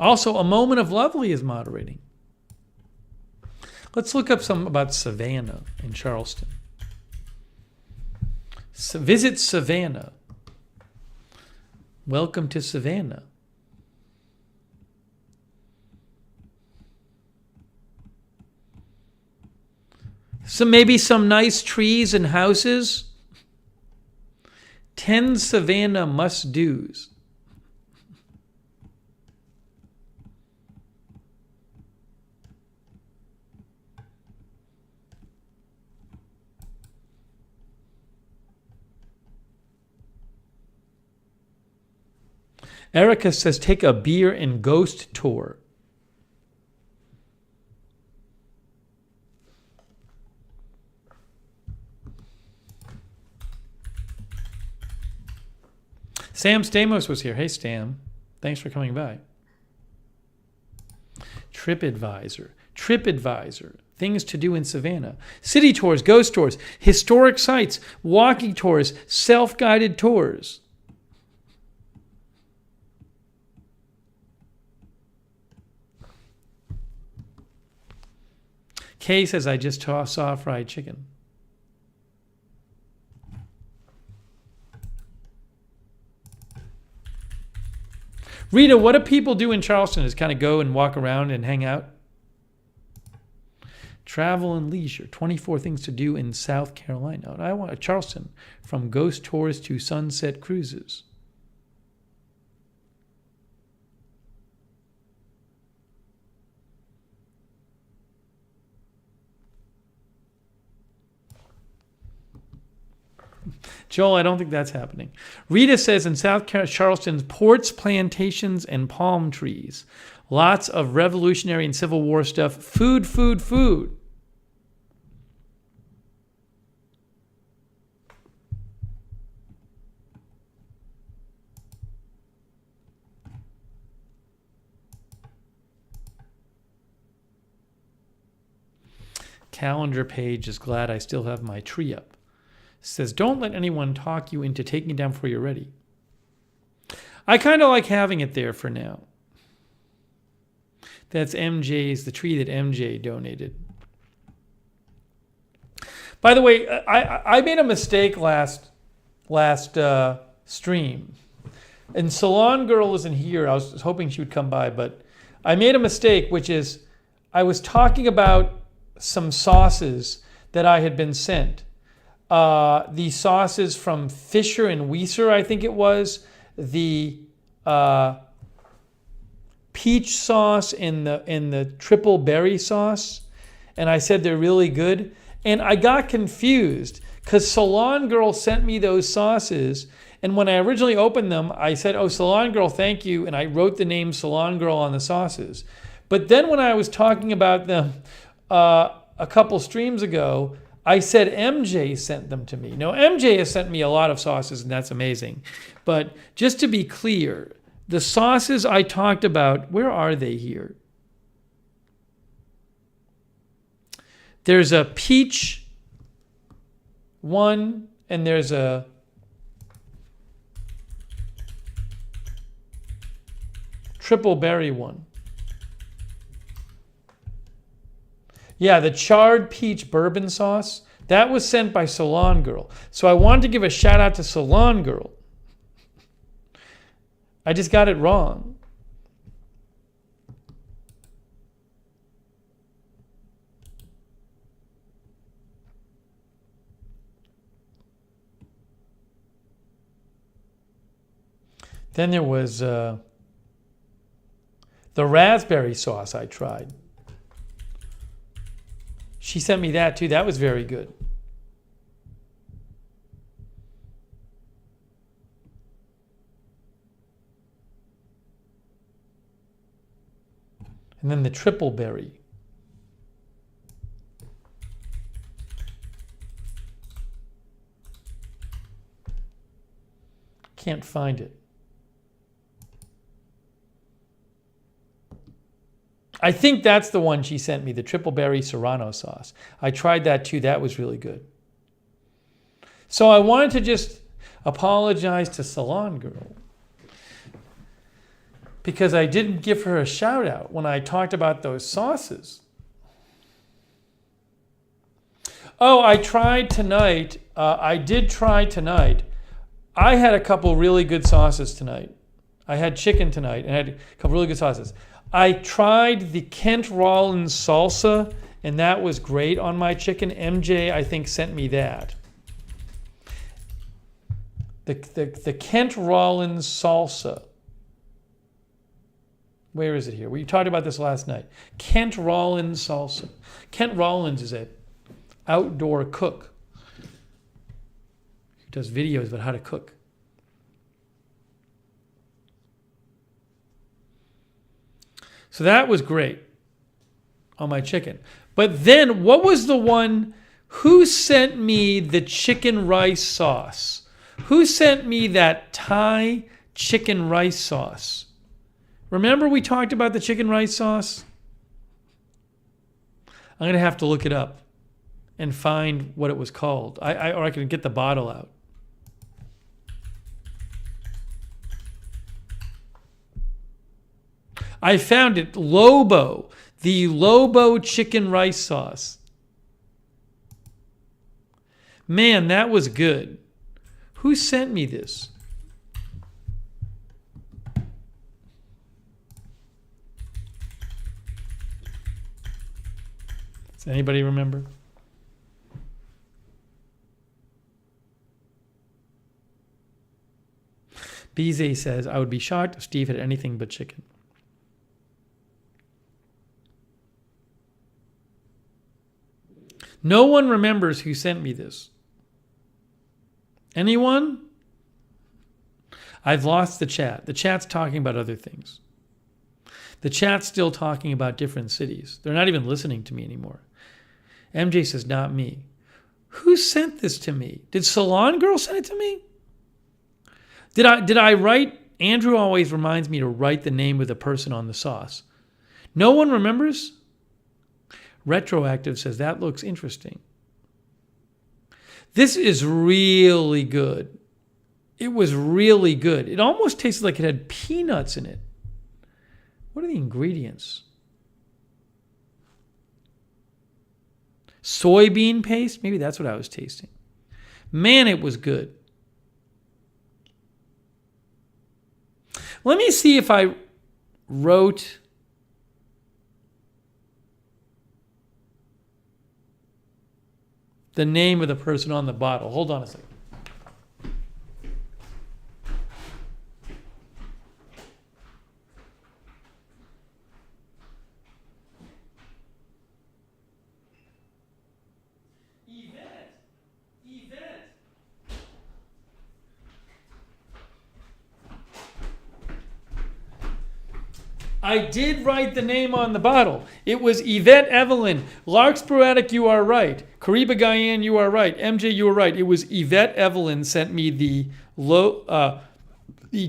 Also, A Moment of Lovely is moderating. Let's look up some about Savannah and Charleston. Visit Savannah. Welcome to Savannah. Maybe some nice trees and houses. 10 Savannah must-dos. Erica says, take a beer and ghost tour. Sam Stamos was here. Hey, Stam. Thanks for coming by. TripAdvisor. TripAdvisor. Things to do in Savannah. City tours, ghost tours, historic sites, walking tours, self-guided tours. Kay says, I just saw fried chicken. Rita, what do people do in Charleston? Just kind of go and walk around and hang out? Travel and leisure, 24 things to do in South Carolina. I want a Charleston, from ghost tours to sunset cruises. Joel, I don't think that's happening. Rita says in South Charleston, ports, plantations, and palm trees. Lots of Revolutionary and Civil War stuff. Food, food, food. Calendar page is glad I still have my tree up. Says, don't let anyone talk you into taking it down before you're ready. I kind of like having it there for now. That's MJ's, the tree that MJ donated. By the way, I made a mistake last stream. And Salon Girl isn't here. I was hoping she would come by, but I made a mistake, which is I was talking about some sauces that I had been sent. The sauces from Fisher and Weiser, I think it was. The peach sauce and the triple berry sauce. And I said they're really good. And I got confused because Salon Girl sent me those sauces. And when I originally opened them, I said, oh, Salon Girl, thank you. And I wrote the name Salon Girl on the sauces. But then when I was talking about them a couple streams ago, I said MJ sent them to me. Now, MJ has sent me a lot of sauces, and that's amazing. But just to be clear, the sauces I talked about, where are they here? There's a peach one, and there's a triple berry one. Yeah, the charred peach bourbon sauce, that was sent by Salon Girl. So I wanted to give a shout out to Salon Girl. I just got it wrong. Then there was the raspberry sauce I tried. She sent me that too. That was very good. And then the triple berry. Can't find it. I think that's the one she sent me, the triple berry serrano sauce. I tried that too. That was really good. So I wanted to just apologize to Salon Girl because I didn't give her a shout out when I talked about those sauces. Oh, I tried tonight. I did try tonight. I had a couple really good sauces tonight. I had chicken tonight and I had a couple really good sauces. I tried the Kent Rollins salsa, and that was great on my chicken. MJ, I think, sent me that. The Kent Rollins salsa. Where is it here? We talked about this last night. Kent Rollins salsa. Kent Rollins is an outdoor cook. He does videos about how to cook. So that was great on my chicken. But then what was the one, who sent me the chicken rice sauce? Who sent me that Thai chicken rice sauce? Remember we talked about the chicken rice sauce? I'm going to have to look it up and find what it was called. Or I can get the bottle out. I found it, Lobo, the Lobo chicken rice sauce. Man, that was good. Who sent me this? Does anybody remember? BZ says, I would be shocked if Steve had anything but chicken. No one remembers who sent me this. Anyone? I've lost the chat. The chat's talking about other things. The chat's still talking about different cities. They're not even listening to me anymore. MJ says, not me. Who sent this to me? Did Salon Girl send it to me? Did I write? Andrew always reminds me to write the name of the person on the sauce. No one remembers? Retroactive says, that looks interesting. This is really good. It was really good. It almost tasted like it had peanuts in it. What are the ingredients? Soybean paste? Maybe that's what I was tasting. Man, it was good. Let me see if I wrote the name of the person on the bottle. Hold on a second. Yvette. I did write the name on the bottle. It was Yvette Evelyn. Larkspur Attic, you are right. Kariba Guyan, you are right. MJ, you are right. It was Yvette Evelyn sent me the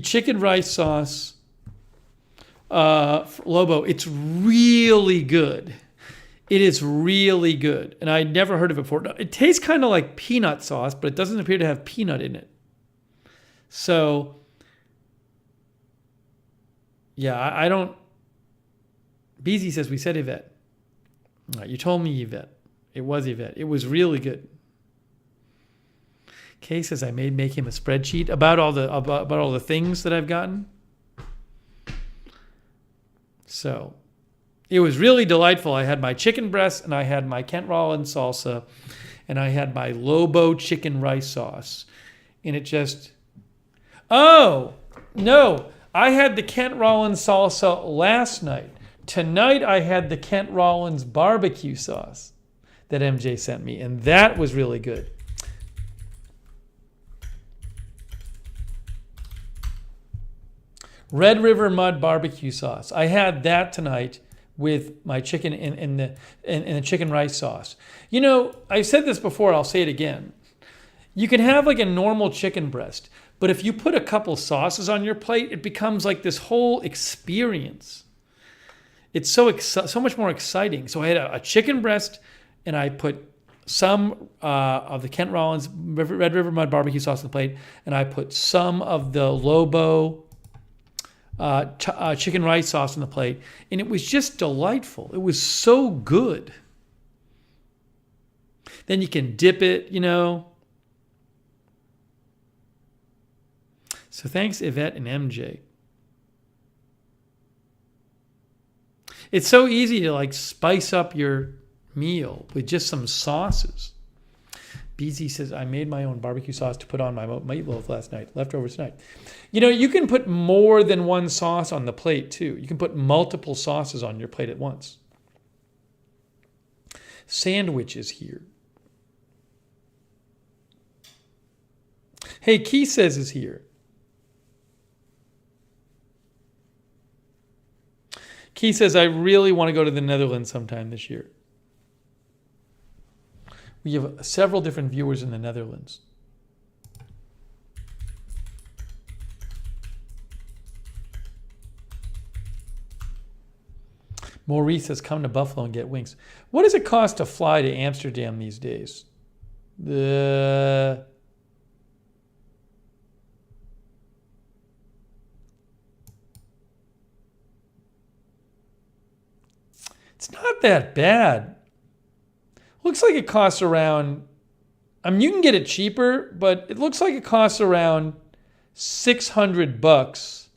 chicken rice sauce. Lobo. It's really good. It is really good. And I'd never heard of it before. It tastes kind of like peanut sauce, but it doesn't appear to have peanut in it. So, yeah, I don't... BZ says, we said Yvette. All right, you told me Yvette. It was Yvette. It was really good. Kay says, I may make him a spreadsheet about all the things that I've gotten. So, it was really delightful. I had my chicken breast, and I had my Kent Rollins salsa, and I had my Lobo chicken rice sauce. And it just... Oh, no. I had the Kent Rollins salsa last night. Tonight I had the Kent Rollins barbecue sauce that MJ sent me, and that was really good. Red River Mud barbecue sauce. I had that tonight with my chicken and the chicken rice sauce. You know, I've said this before, I'll say it again. You can have like a normal chicken breast, but if you put a couple sauces on your plate, it becomes like this whole experience. It's so much more exciting. So I had a chicken breast, and I put some of the Kent Rollins Red River Mud barbecue sauce on the plate, and I put some of the Lobo chicken rice sauce on the plate, and it was just delightful. It was so good. Then you can dip it, you know. So thanks, Yvette and MJ. It's so easy to like spice up your meal with just some sauces. BZ says, I made my own barbecue sauce to put on my meatloaf last night. Leftovers tonight. You know, you can put more than one sauce on the plate too. You can put multiple sauces on your plate at once. Sandwich is here. Hey, Keith says is here. Keith says, I really want to go to the Netherlands sometime this year. We have several different viewers in the Netherlands. Maurice says, come to Buffalo and get wings. What does it cost to fly to Amsterdam these days? It's not that bad. Looks like it costs around, I mean, you can get it cheaper, but it looks like it costs around $600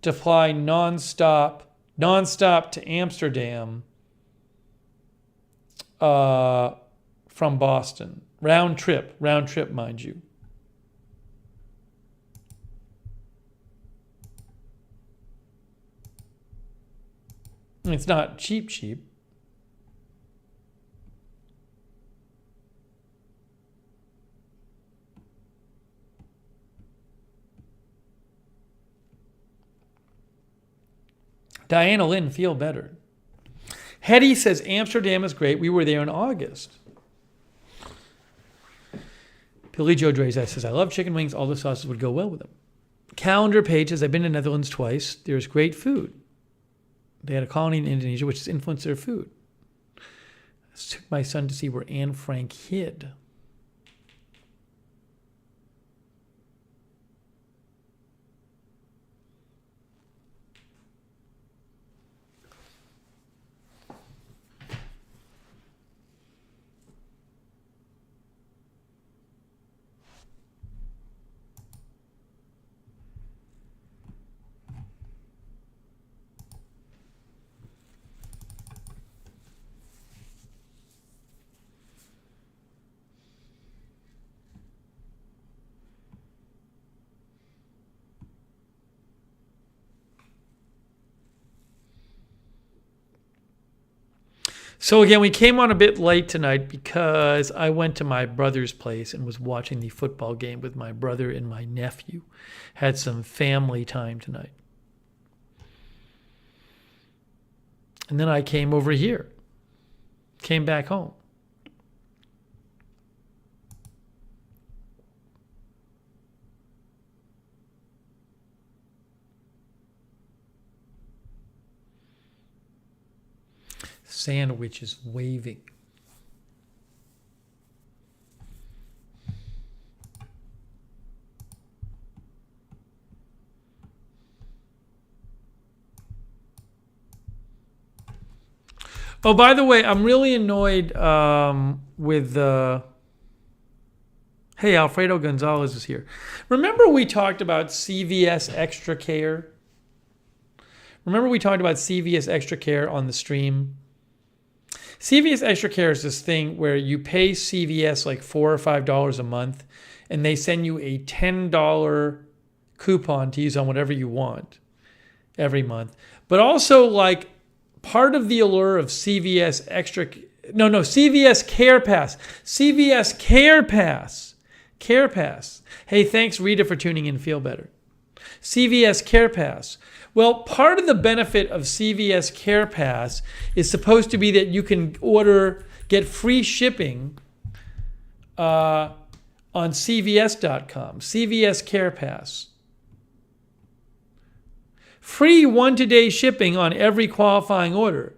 to fly nonstop to Amsterdam from Boston. Round trip, mind you. It's not cheap. Diana Lynn, feel better. Hetty says Amsterdam is great. We were there in August. Billy Joe Dre says, I love chicken wings. All the sauces would go well with them. Calendar Page says, I've been to Netherlands twice. There's great food. They had a colony in Indonesia, which has influenced their food. I took my son to see where Anne Frank hid. So again, we came on a bit late tonight because I went to my brother's place and was watching the football game with my brother and my nephew. Had some family time tonight. And then I came over here. Came back home. Sandwich is waving. Oh, by the way, I'm really annoyed with Hey, Alfredo Gonzalez is here. Remember we talked about CVS Extra Care? Remember we talked about CVS Extra Care on the stream? CVS Extra Care is this thing where you pay CVS like $4 or $5 a month, and they send you a $10 coupon to use on whatever you want every month. But also, like, part of the allure of CVS CVS CarePass. CVS CarePass. Hey, thanks, Rita, for tuning in. Feel better. CVS CarePass. Well, part of the benefit of CVS CarePass is supposed to be that you can get free shipping on CVS.com. CVS CarePass. Free 1-day shipping on every qualifying order.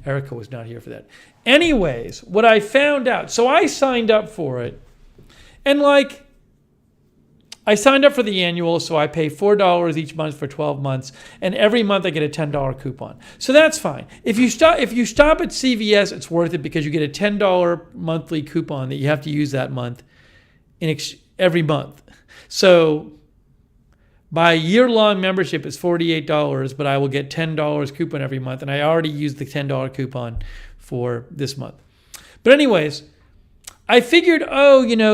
Erica was not here for that. Anyways, what I found out, so I signed up for it, and I signed up for the annual, so I pay $4 each month for 12 months, and every month I get a $10 coupon. So that's fine. If you stop at CVS, it's worth it because you get a $10 monthly coupon that you have to use that month every month. So my year-long membership is $48, but I will get $10 coupon every month, and I already used the $10 coupon for this month. But anyways, I figured,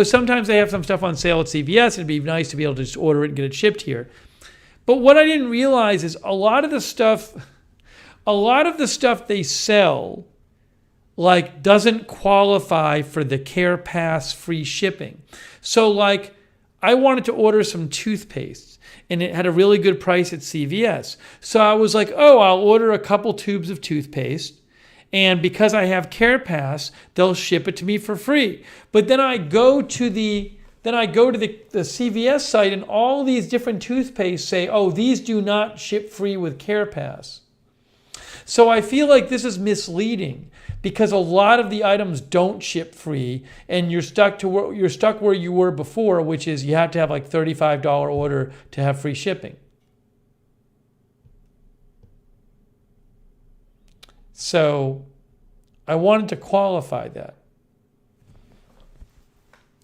sometimes they have some stuff on sale at CVS. It'd be nice to be able to just order it and get it shipped here. But what I didn't realize is a lot of the stuff they sell, doesn't qualify for the CarePass free shipping. So, I wanted to order some toothpaste, and it had a really good price at CVS. So I was like, I'll order a couple tubes of toothpaste. And because I have CarePass, they'll ship it to me for free. But then I go to the CVS site, and all these different toothpastes say, these do not ship free with CarePass. So I feel like this is misleading because a lot of the items don't ship free, and you're stuck where you were before, which is you have to have $35 order to have free shipping. So I wanted to qualify that.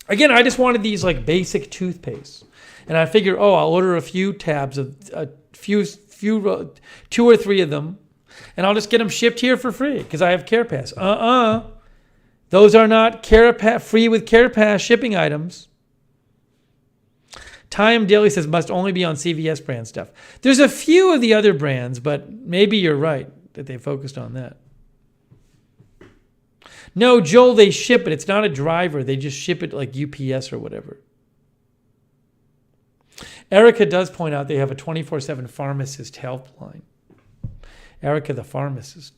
Again, I just wanted these basic toothpaste. And I figured, I'll order a few tabs of 2 or 3 of them. And I'll just get them shipped here for free because I have CarePass. Those are not CarePass, free with CarePass shipping items. Time Daily says must only be on CVS brand stuff. There's a few of the other brands, but maybe you're right that they focused on that. No, Joel, they ship it. It's not a driver. They just ship it like UPS or whatever. Erica does point out they have a 24/7 pharmacist helpline. Erica, the pharmacist.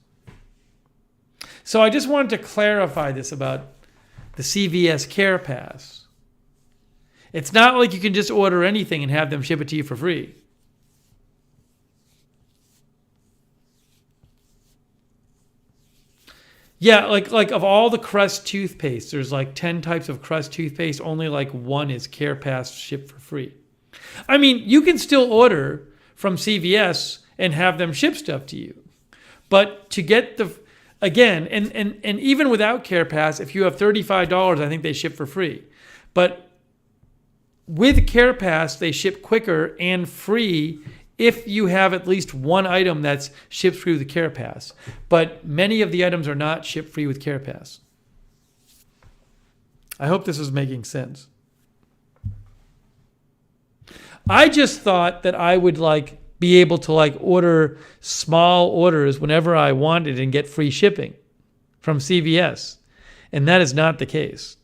So I just wanted to clarify this about the CVS CarePass. It's not like you can just order anything and have them ship it to you for free. Yeah, like of all the Crest toothpaste, there's like 10 types of Crest toothpaste. Only like one is CarePass shipped for free. I mean, you can still order from CVS and have them ship stuff to you. But to get again, and even without CarePass, if you have $35, I think they ship for free. But with CarePass, they ship quicker and free if you have at least one item that's shipped free with CarePass. But many of the items are not shipped free with CarePass. I hope this is making sense. I just thought that I would be able to order small orders whenever I wanted and get free shipping from CVS. And that is not the case.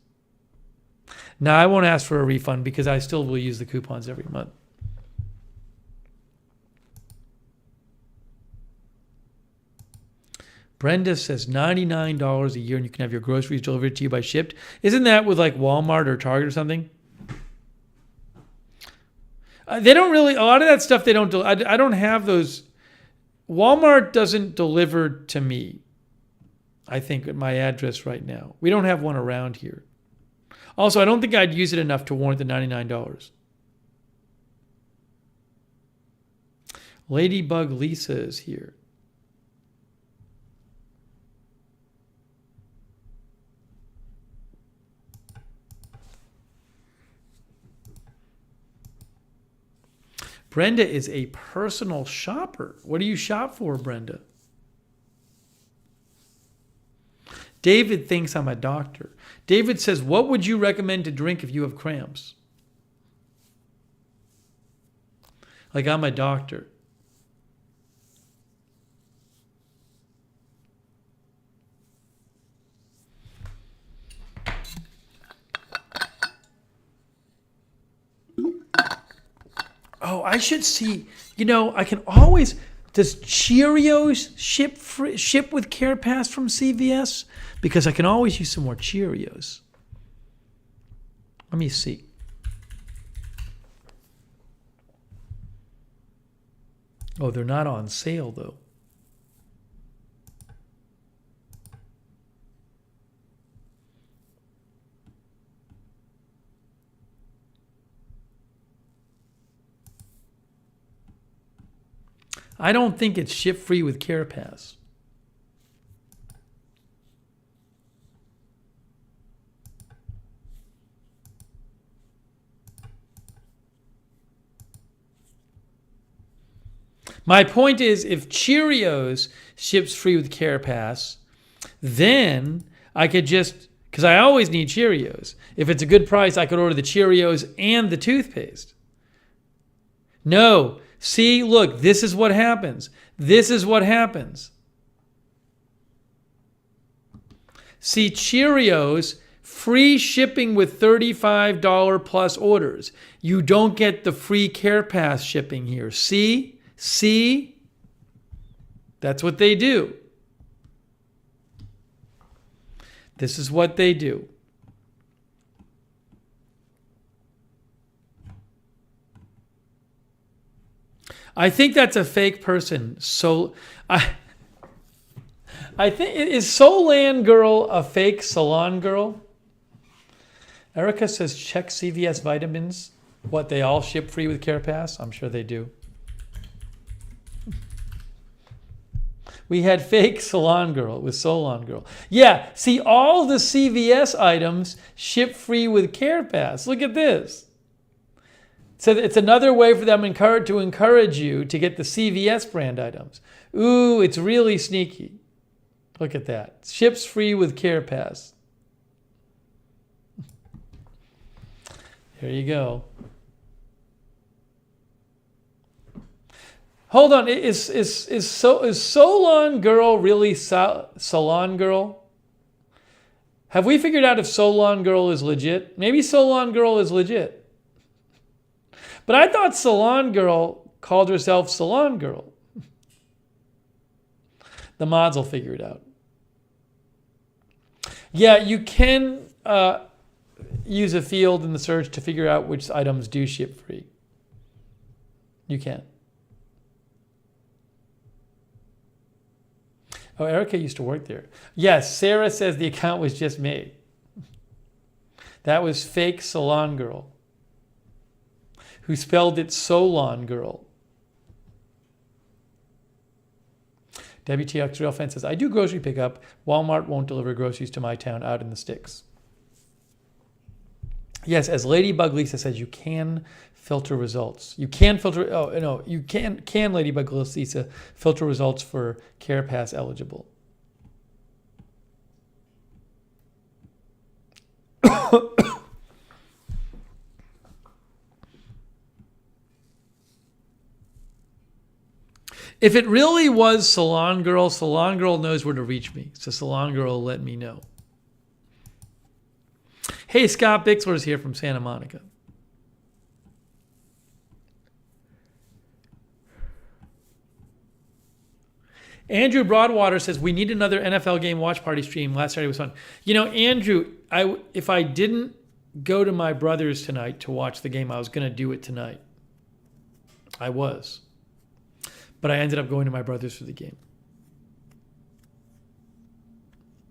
Now, I won't ask for a refund because I still will use the coupons every month. Brenda says $99 a year and you can have your groceries delivered to you by shipped. Isn't that with Walmart or Target or something? They don't really, a lot of that stuff they don't, I don't have those. Walmart doesn't deliver to me, I think, at my address right now. We don't have one around here. Also, I don't think I'd use it enough to warrant the $99. Ladybug Lisa is here. Brenda is a personal shopper. What do you shop for, Brenda? David thinks I'm a doctor. David says, what would you recommend to drink if you have cramps? Like I'm a doctor. Oh, I should see, I can always, does Cheerios ship with CarePass from CVS? Because I can always use some more Cheerios. Let me see. Oh, they're not on sale though. I don't think it's ship free with CarePass. My point is, if Cheerios ships free with CarePass, then I could just, because I always need Cheerios. If it's a good price, I could order the Cheerios and the toothpaste. No. See, look, this is what happens. This is what happens. See, Cheerios, free shipping with $35 plus orders. You don't get the free CarePass shipping here. See? That's what they do. This is what they do. I think that's a fake person. So I think, is Solan Girl a fake salon girl? Erica says check CVS vitamins. What, they all ship free with CarePass? I'm sure they do. We had fake salon girl. It was Solon Girl. Yeah, see, all the CVS items ship free with CarePass. Look at this. So it's another way for them to encourage you to get the CVS brand items. Ooh, it's really sneaky. Look at that. Ships free with CarePass. There you go. Hold on. Is Solon Girl really Salon Girl? Have we figured out if Solon Girl is legit? Maybe Solon Girl is legit. But I thought Salon Girl called herself Salon Girl. The mods will figure it out. Yeah, you can use a field in the search to figure out which items do ship free. You can. Oh, Erica used to work there. Yes, Sarah says the account was just made. That was fake Salon Girl, who spelled it Solon Girl. WTX Real Fan says, I do grocery pickup. Walmart won't deliver groceries to my town out in the sticks. Yes, as Ladybug Lisa says, you can filter results. You can filter, oh no, you can Ladybug Lisa filter results for CarePass eligible. If it really was Salon Girl knows where to reach me. So Salon Girl will let me know. Hey, Scott Bixler's here from Santa Monica. Andrew Broadwater says, we need another NFL game watch party stream. Last Saturday was fun. You know, Andrew, if I didn't go to my brother's tonight to watch the game, I was going to do it tonight. I was. But I ended up going to my brother's for the game.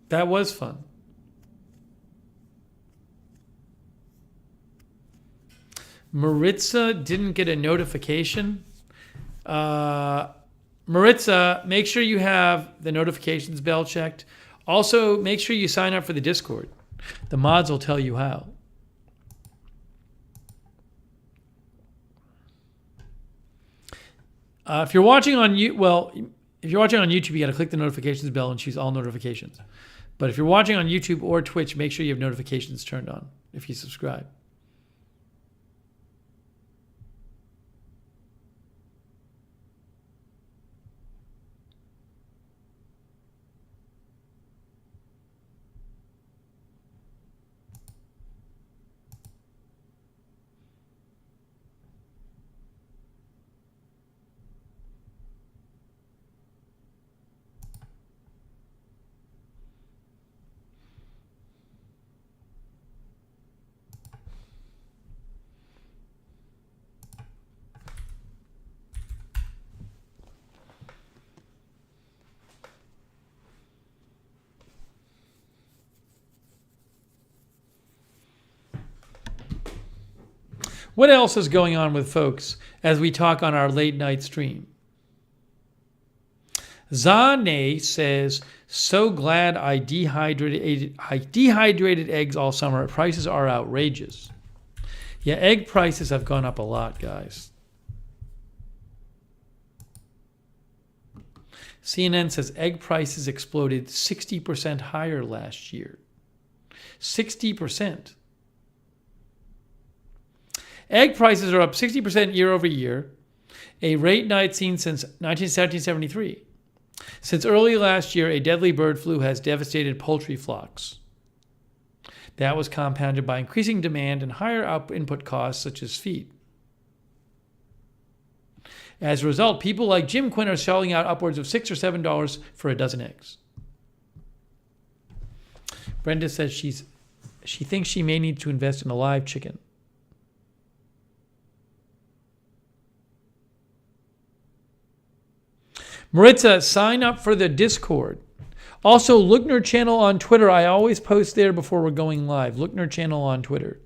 That was fun. Maritza didn't get a notification. Maritza, make sure you have the notifications bell checked. Also, make sure you sign up for the Discord. The mods will tell you how. If you're watching on YouTube, you got to click the notifications bell and choose all notifications. But if you're watching on YouTube or Twitch, make sure you have notifications turned on if you subscribe. What else is going on with folks as we talk on our late night stream? Zane says, so glad I dehydrated eggs all summer. Prices are outrageous. Yeah, egg prices have gone up a lot, guys. CNN says egg prices exploded 60% higher last year. 60%. Egg prices are up 60% year over year, a rate not seen since 1973. Since early last year, a deadly bird flu has devastated poultry flocks. That was compounded by increasing demand and higher input costs such as feed. As a result, people like Jim Quinn are selling out upwards of $6 or $7 for a dozen eggs. Brenda says she thinks she may need to invest in a live chicken. Maritza, sign up for the Discord. Also, Lookner channel on Twitter. I always post there before we're going live. Lookner channel on Twitter.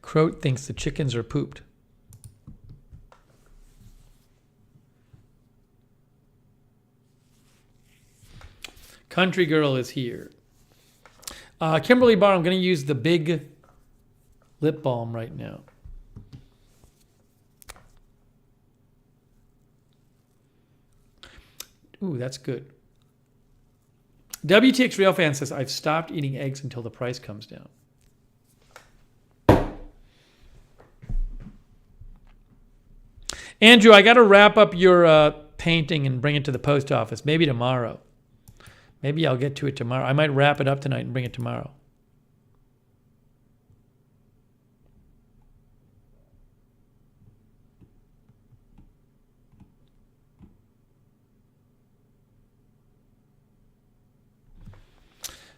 Croat thinks the chickens are pooped. Country Girl is here. Kimberly Barr, I'm going to use the big lip balm right now. Ooh, that's good. WTX Real Fan says, I've stopped eating eggs until the price comes down. Andrew, I got to wrap up your painting and bring it to the post office. Maybe tomorrow. Maybe I'll get to it tomorrow. I might wrap it up tonight and bring it tomorrow.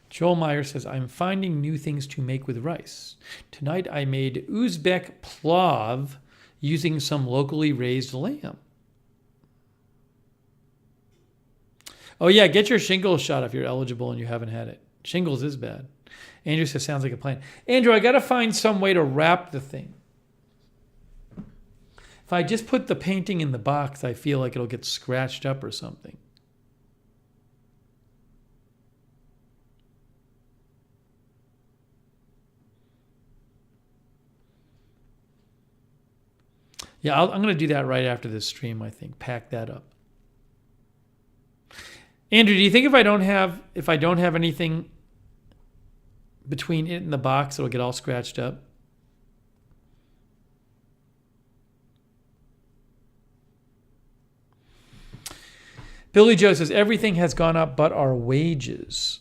Joel Meyer says, I'm finding new things to make with rice. Tonight I made Uzbek plov using some locally raised lamb. Oh yeah, get your shingles shot if you're eligible and you haven't had it. Shingles is bad. Andrew says, sounds like a plan. Andrew, I got to find some way to wrap the thing. If I just put the painting in the box, I feel like it'll get scratched up or something. Yeah, I'm going to do that right after this stream, I think. Pack that up. Andrew, do you think if I don't have anything between it and the box, it'll get all scratched up? Billy Joe says, everything has gone up but our wages.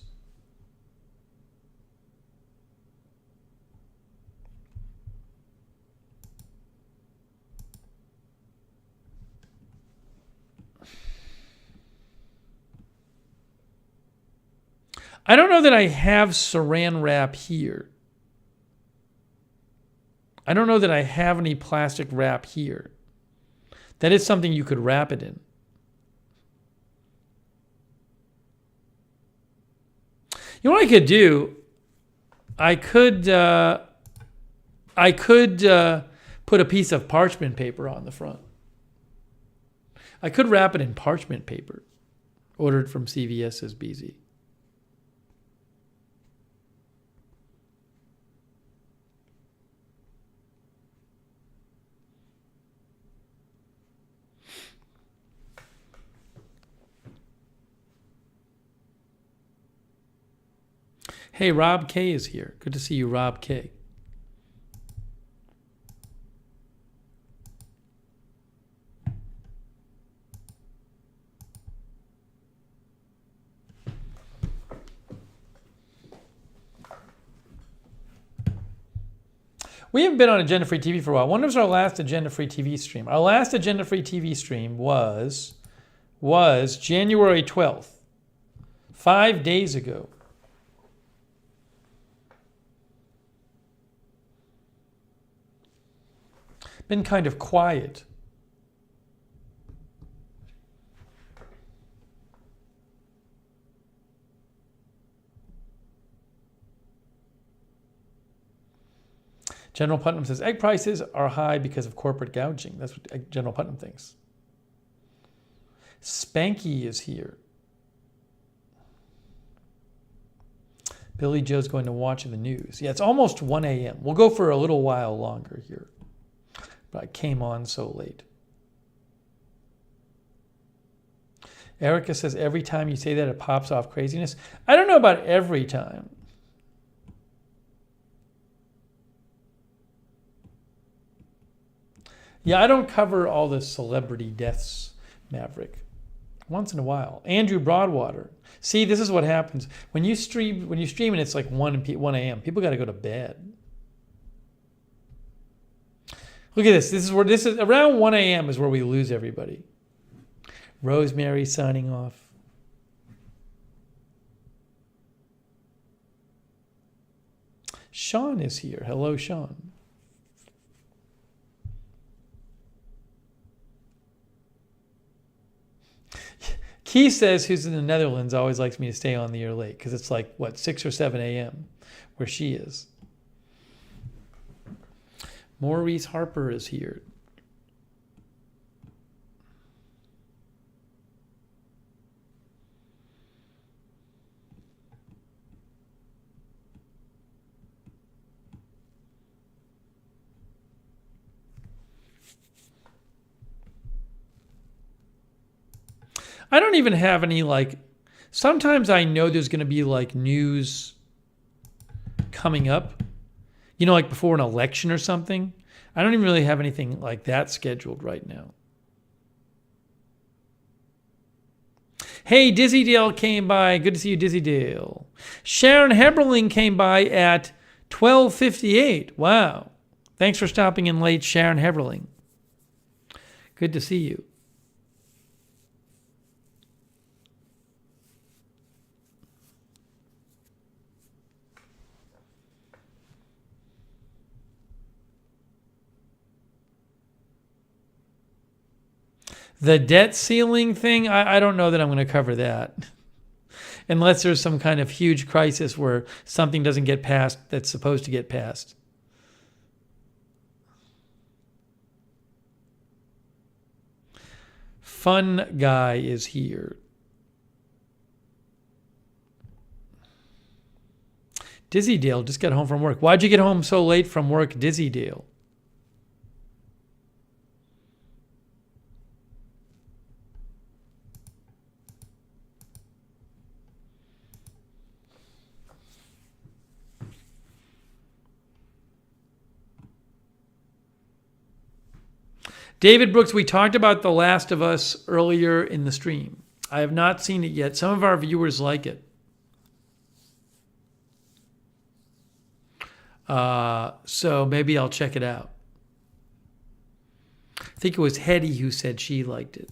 I don't know that I have saran wrap here. I don't know that I have any plastic wrap here. That is something you could wrap it in. You know what I could do? I could put a piece of parchment paper on the front. I could wrap it in parchment paper. Ordered from CVS, says BZ. Hey, Rob K is here. Good to see you, Rob K. We haven't been on Agenda Free TV for a while. When was our last Agenda Free TV stream? Our last Agenda Free TV stream was January 12th, 5 days ago. Been kind of quiet. General Putnam says, egg prices are high because of corporate gouging. That's what General Putnam thinks. Spanky is here. Billy Joe's going to watch the news. Yeah, it's almost 1 a.m. We'll go for a little while longer here. But I came on so late. Erica says, every time you say that, it pops off craziness. I don't know about every time. Yeah, I don't cover all the celebrity deaths, Maverick. Once in a while. Andrew Broadwater. See, this is what happens. When you stream and it's like 1 a.m., people got to go to bed. Look at this. This is around 1 a.m. is where we lose everybody. Rosemary signing off. Sean is here. Hello, Sean. Key says, who's in the Netherlands, always likes me to stay on the air late because it's like, 6 or 7 a.m. where she is. Maurice Harper is here. I don't even have any like. Sometimes I know there's going to be like news coming up, like before an election or something. I don't even really have anything like that scheduled right now. Hey, Dizzy Dale came by. Good to see you, Dizzy Dale. Sharon Heberling came by at 12:58. Wow. Thanks for stopping in late, Sharon Heberling. Good to see you. The debt ceiling thing, I don't know that I'm going to cover that. Unless there's some kind of huge crisis where something doesn't get passed that's supposed to get passed. Fun guy is here. Dizzy Dale just got home from work. Why'd you get home so late from work, Dizzy Dale? David Brooks, we talked about The Last of Us earlier in the stream. I have not seen it yet. Some of our viewers like it. So maybe I'll check it out. I think it was Hetty who said she liked it.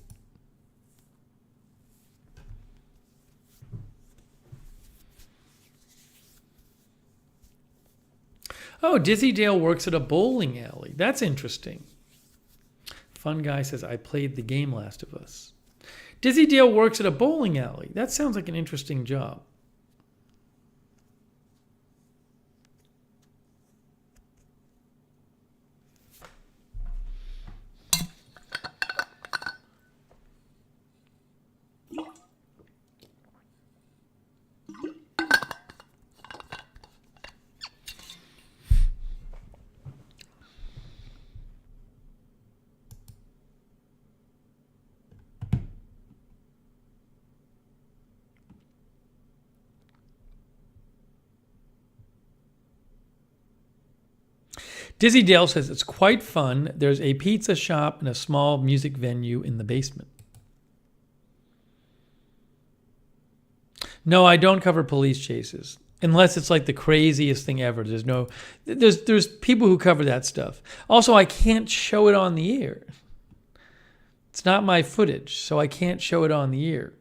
Oh, Dizzy Dale works at a bowling alley. That's interesting. Fun guy says, I played the game Last of Us. Dizzy Dale works at a bowling alley. That sounds like an interesting job. Dizzy Dale says it's quite fun. There's a pizza shop and a small music venue in the basement. No, I don't cover police chases unless it's like the craziest thing ever. There's people who cover that stuff. Also, I can't show it on the air. It's not my footage, so I can't show it on the air.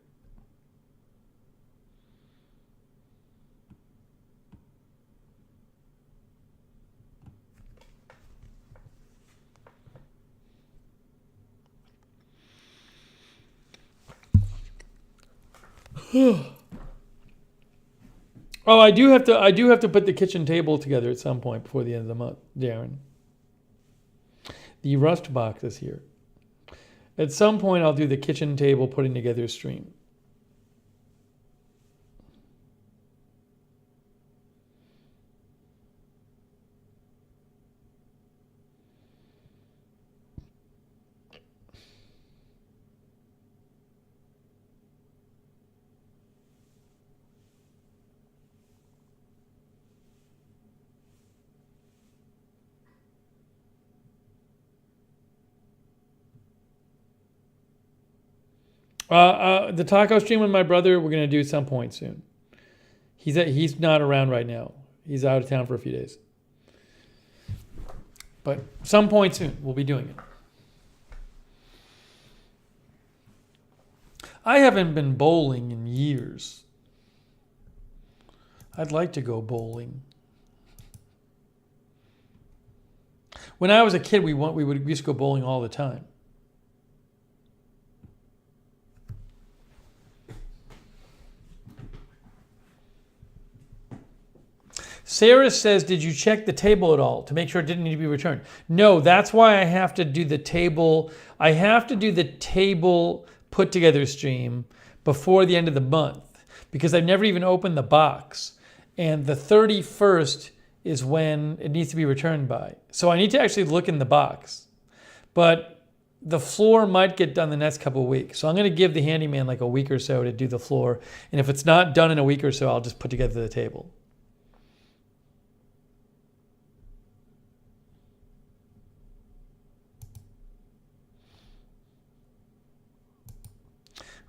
Oh, I do have to put the kitchen table together at some point before the end of the month, Darren. The rust box is here. At some point I'll do the kitchen table putting together stream. The taco stream with my brother, we're going to do some point soon. He's not around right now. He's out of town for a few days. But some point soon, we'll be doing it. I haven't been bowling in years. I'd like to go bowling. When I was a kid, we used to go bowling all the time. Sarah says, did you check the table at all to make sure it didn't need to be returned? No, that's why I have to do the table. I have to do the table put together stream before the end of the month because I've never even opened the box. And the 31st is when it needs to be returned by. So I need to actually look in the box. But the floor might get done the next couple of weeks. So I'm going to give the handyman like a week or so to do the floor. And if it's not done in a week or so, I'll just put together the table.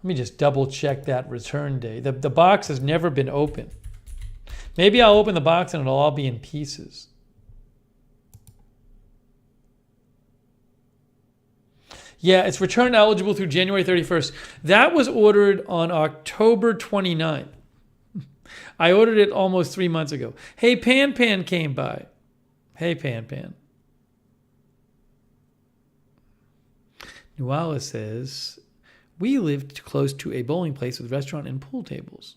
Let me just double check that return day. The box has never been opened. Maybe I'll open the box and it'll all be in pieces. Yeah, it's return eligible through January 31st. That was ordered on October 29th. I ordered it almost 3 months ago. Hey, Pan Pan came by. Hey, Pan Pan. Nuala says, we lived close to a bowling place with restaurant and pool tables.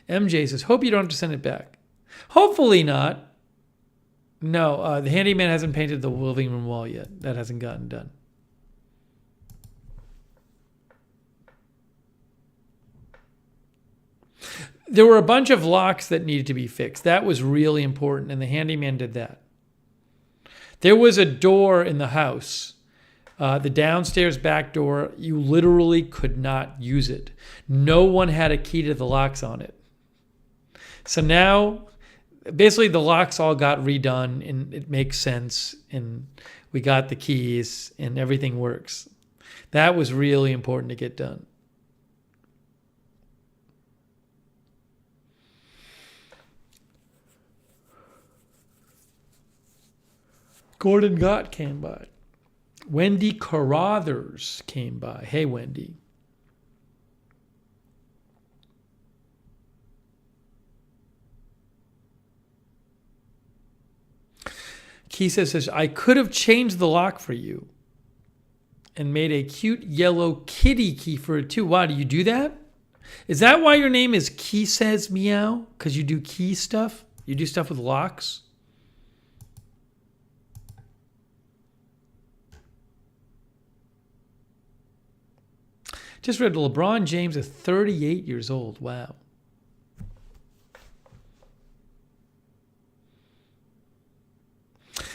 MJ says, hope you don't have to send it back. Hopefully not. No, the handyman hasn't painted the living room wall yet. That hasn't gotten done. There were a bunch of locks that needed to be fixed. That was really important, and the handyman did that. There was a door in the house, the downstairs back door. You literally could not use it. No one had a key to the locks on it. So now, basically, the locks all got redone, and it makes sense, and we got the keys, and everything works. That was really important to get done. Gordon Gott came by. Wendy Carruthers came by. Hey, Wendy. Kisa says, I could have changed the lock for you and made a cute yellow kitty key for it too. Wow, do you do that? Is that why your name is Key Says Meow? Because you do key stuff? You do stuff with locks? Just read LeBron James is 38 years old. Wow.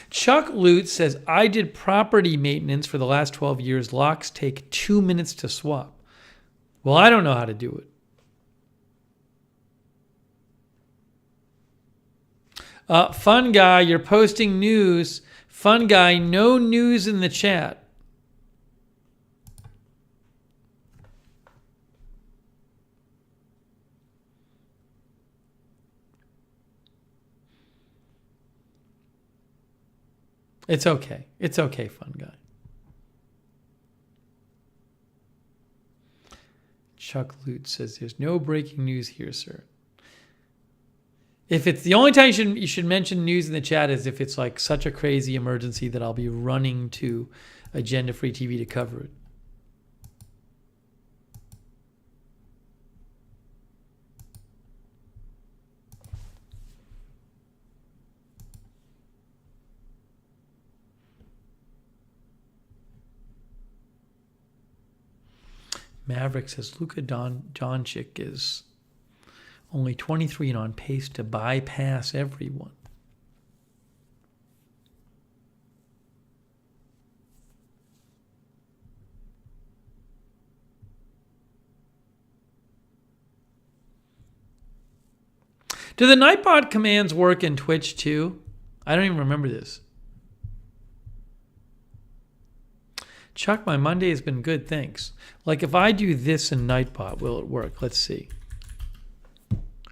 Chuck Lutz says, I did property maintenance for the last 12 years. Locks take 2 minutes to swap. Well, I don't know how to do it. Fun Guy, you're posting news. Fun Guy, no news in the chat. It's okay. It's okay, Fun Guy. Chuck Lutz says, there's no breaking news here, sir. If it's the only time you should mention news in the chat is if it's like such a crazy emergency that I'll be running to Agenda Free TV to cover it. Maverick says Luka Doncic is only 23 and on pace to bypass everyone. Do the Nightbot commands work in Twitch too? I don't even remember this. Chuck, my Monday has been good, thanks. Like if I do this in Nightbot, will it work? Let's see.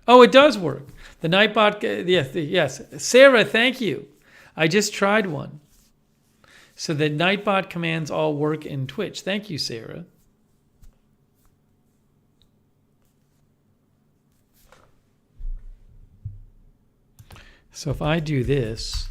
Oh, it does work. The Nightbot, yes. Sarah, thank you. I just tried one. So the Nightbot commands all work in Twitch. Thank you, Sarah. So if I do this,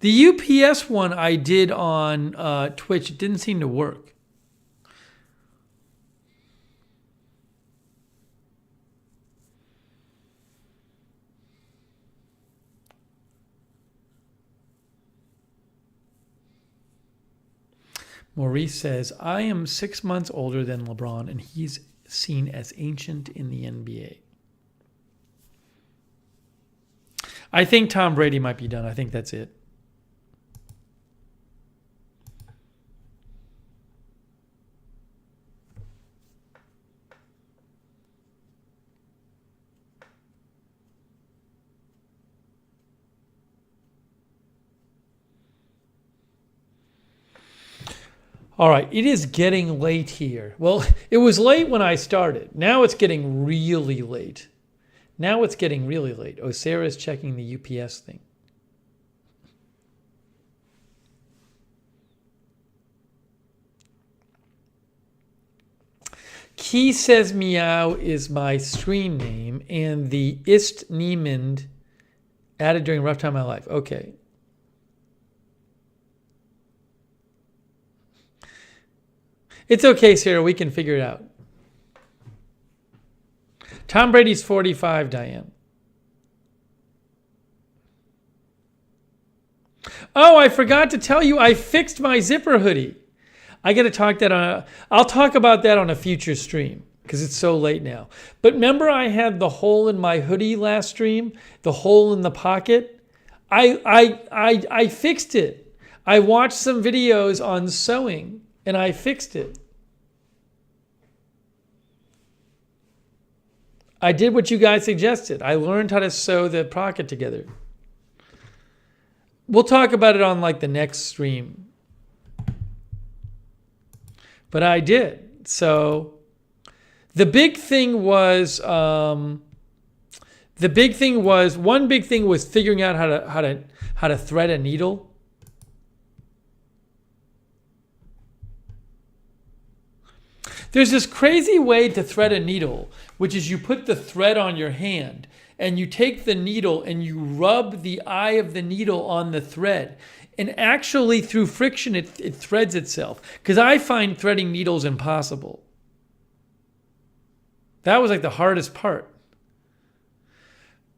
the UPS one I did on Twitch, it didn't seem to work. Maurice says, I am 6 months older than LeBron, and he's seen as ancient in the NBA. I think Tom Brady might be done. I think that's it. All right, it is getting late here. Well, it was late when I started. Now it's getting really late. Oh, Sarah's checking the UPS thing. Key Says Meow is my stream name, and the Ist Niemand added during a rough time of my life. Okay. It's okay, Sarah. We can figure it out. Tom Brady's 45, Diane. Oh, I forgot to tell you, I fixed my zipper hoodie. I got to talk that on. I'll talk about that on a future stream because it's so late now. But remember, I had the hole in my hoodie last stream, the hole in the pocket. I fixed it. I watched some videos on sewing and I fixed it. I did what you guys suggested. I learned how to sew the pocket together. We'll talk about it on like the next stream. But I did. So the big thing was one big thing was figuring out how to thread a needle. There's this crazy way to thread a needle, which is you put the thread on your hand and you take the needle and you rub the eye of the needle on the thread. And actually through friction, it threads itself. Because I find threading needles impossible. That was like the hardest part.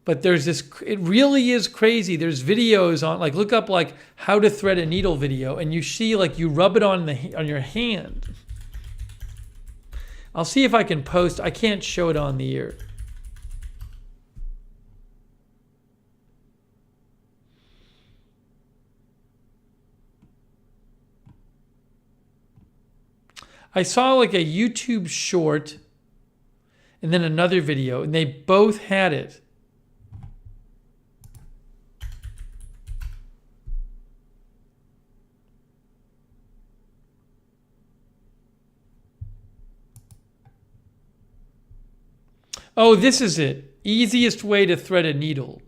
But there's this, it really is crazy. There's videos on, like look up like how to thread a needle video and you see like you rub it on your hand. I'll see if I can post. I can't show it on the air. I saw like a YouTube short and then another video, and they both had it. Oh, this is it. Easiest way to thread a needle.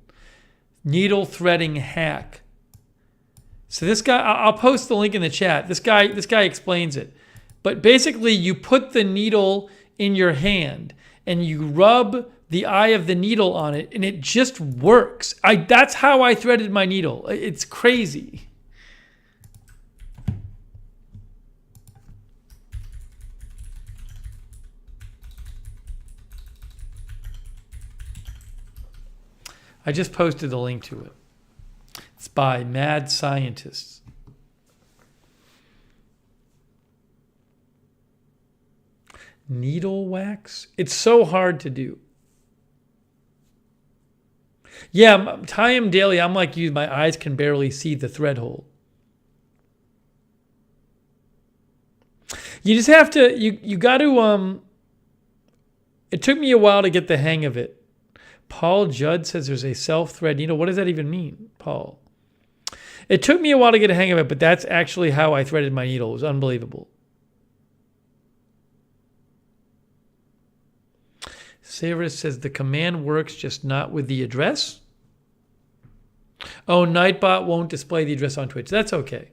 Needle threading hack. So this guy, I'll post the link in the chat. This guy explains it. But basically you put the needle in your hand and you rub the eye of the needle on it and it just works. That's how I threaded my needle. It's crazy. I just posted the link to it. It's by Mad Scientists. Needle wax? It's so hard to do. Yeah, tie them daily. I'm like you. My eyes can barely see the thread hole. You just have to, you got to, it took me a while to get the hang of it. Paul Judd says there's a self-thread needle. What does that even mean, Paul? It took me a while to get a hang of it, but that's actually how I threaded my needle. It was unbelievable. Sarah says the command works, just not with the address. Oh, Nightbot won't display the address on Twitch. That's okay.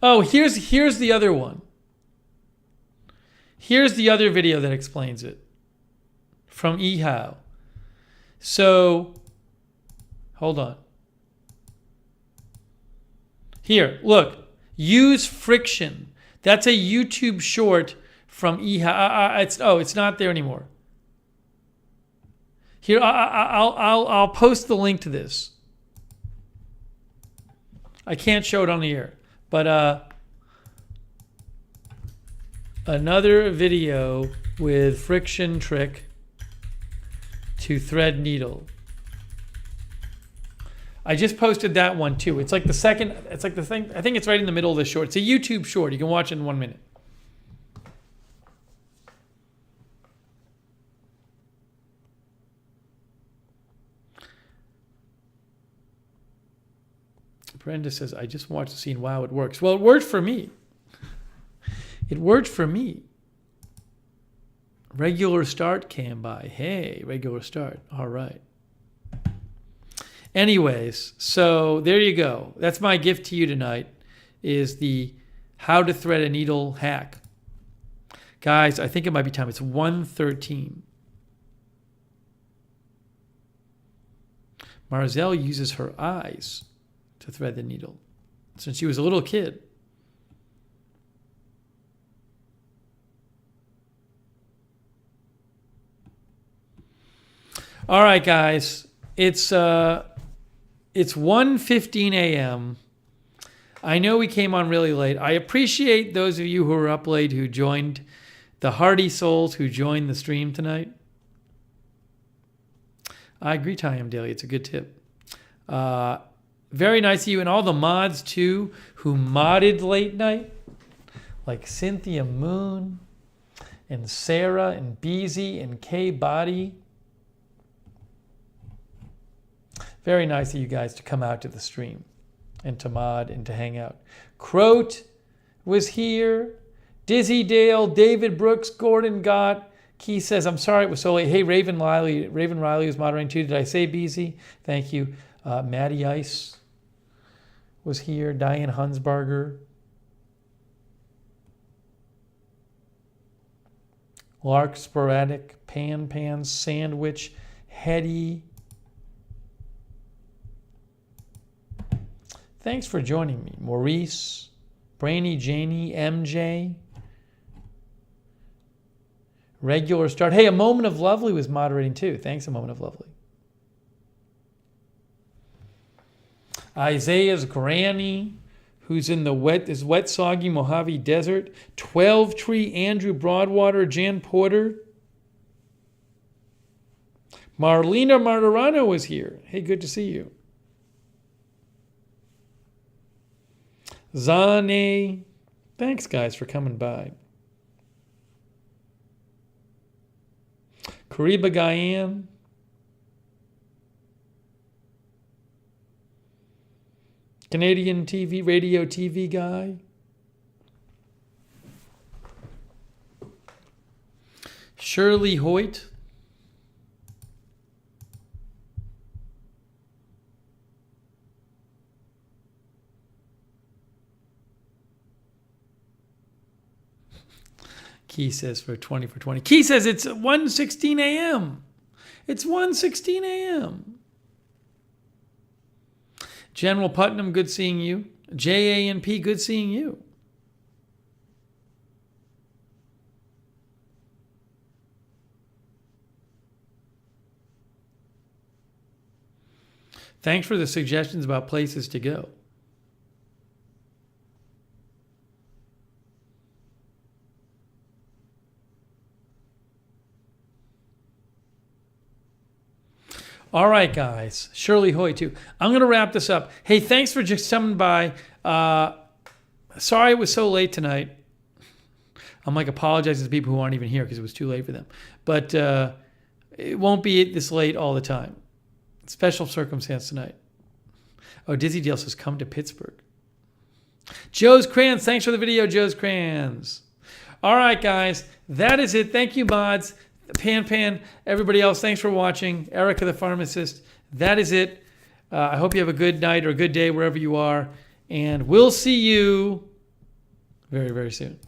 Oh, here's the other one. Here's the other video that explains it. from eHow. So, hold on. Here, look. Use friction. That's a YouTube short from eHow. It's not there anymore. Here, I'll post the link to this. I can't show it on the air, but another video with friction trick to thread needle. I just posted that one too. It's like the second, it's like the thing, I think it's right in the middle of the short. It's a YouTube short. You can watch it in 1 minute. Brenda says, I just watched the scene. Wow, it works. Well, it worked for me. It worked for me. Regular start came by. Hey, regular start. All right. Anyways, so there you go. That's my gift to you tonight, is the how to thread a needle hack. Guys, I think it might be time. It's 1:13. Marzelle uses her eyes to thread the needle since she was a little kid. All right, guys. It's 1:15 a.m. I know we came on really late. I appreciate those of you who were up late, who joined, the hardy souls who joined the stream tonight. I agree, Tyam Daly. It's a good tip. Very nice of you, and all the mods too who modded late night, like Cynthia Moon and Sarah and Beezy and K Body. Very nice of you guys to come out to the stream and to mod and to hang out. Croat was here. Dizzy Dale, David Brooks, Gordon Gott. Key says, I'm sorry it was so late. Hey, Raven Riley was moderating too. Did I say Beezy? Thank you. Maddie Ice was here. Diane Hunsberger. Lark Sporadic, Pan Sandwich, Hetty. Thanks for joining me. Maurice, Brainy Janie, MJ. Regular start. Hey, A Moment of Lovely was moderating too. Thanks, A Moment of Lovely. Isaiah's granny, who's in the wet, soggy Mojave Desert. 12 Tree, Andrew Broadwater, Jan Porter. Marlena Martirano was here. Hey, good to see you. Zane. Thanks, guys, for coming by. Kariba Gayan. Canadian TV, radio TV guy. Shirley Hoyt. Key says for 20 for 20. Key says it's 1:16 a.m. It's 1:16 a.m. General Putnam, good seeing you. JANP, good seeing you. Thanks for the suggestions about places to go. All right, guys. Shirley Hoy, too. I'm going to wrap this up. Hey, thanks for just coming by. Sorry it was so late tonight. I'm like apologizing to people who aren't even here because it was too late for them. But it won't be this late all the time. Special circumstance tonight. Oh, Dizzy Dale says, come to Pittsburgh. Joe's Crayons. Thanks for the video, Joe's Crayons. All right, guys. That is it. Thank you, mods. Pan, everybody else, thanks for watching. Erica the pharmacist. That is it. I hope you have a good night or a good day wherever you are. And we'll see you very, very soon.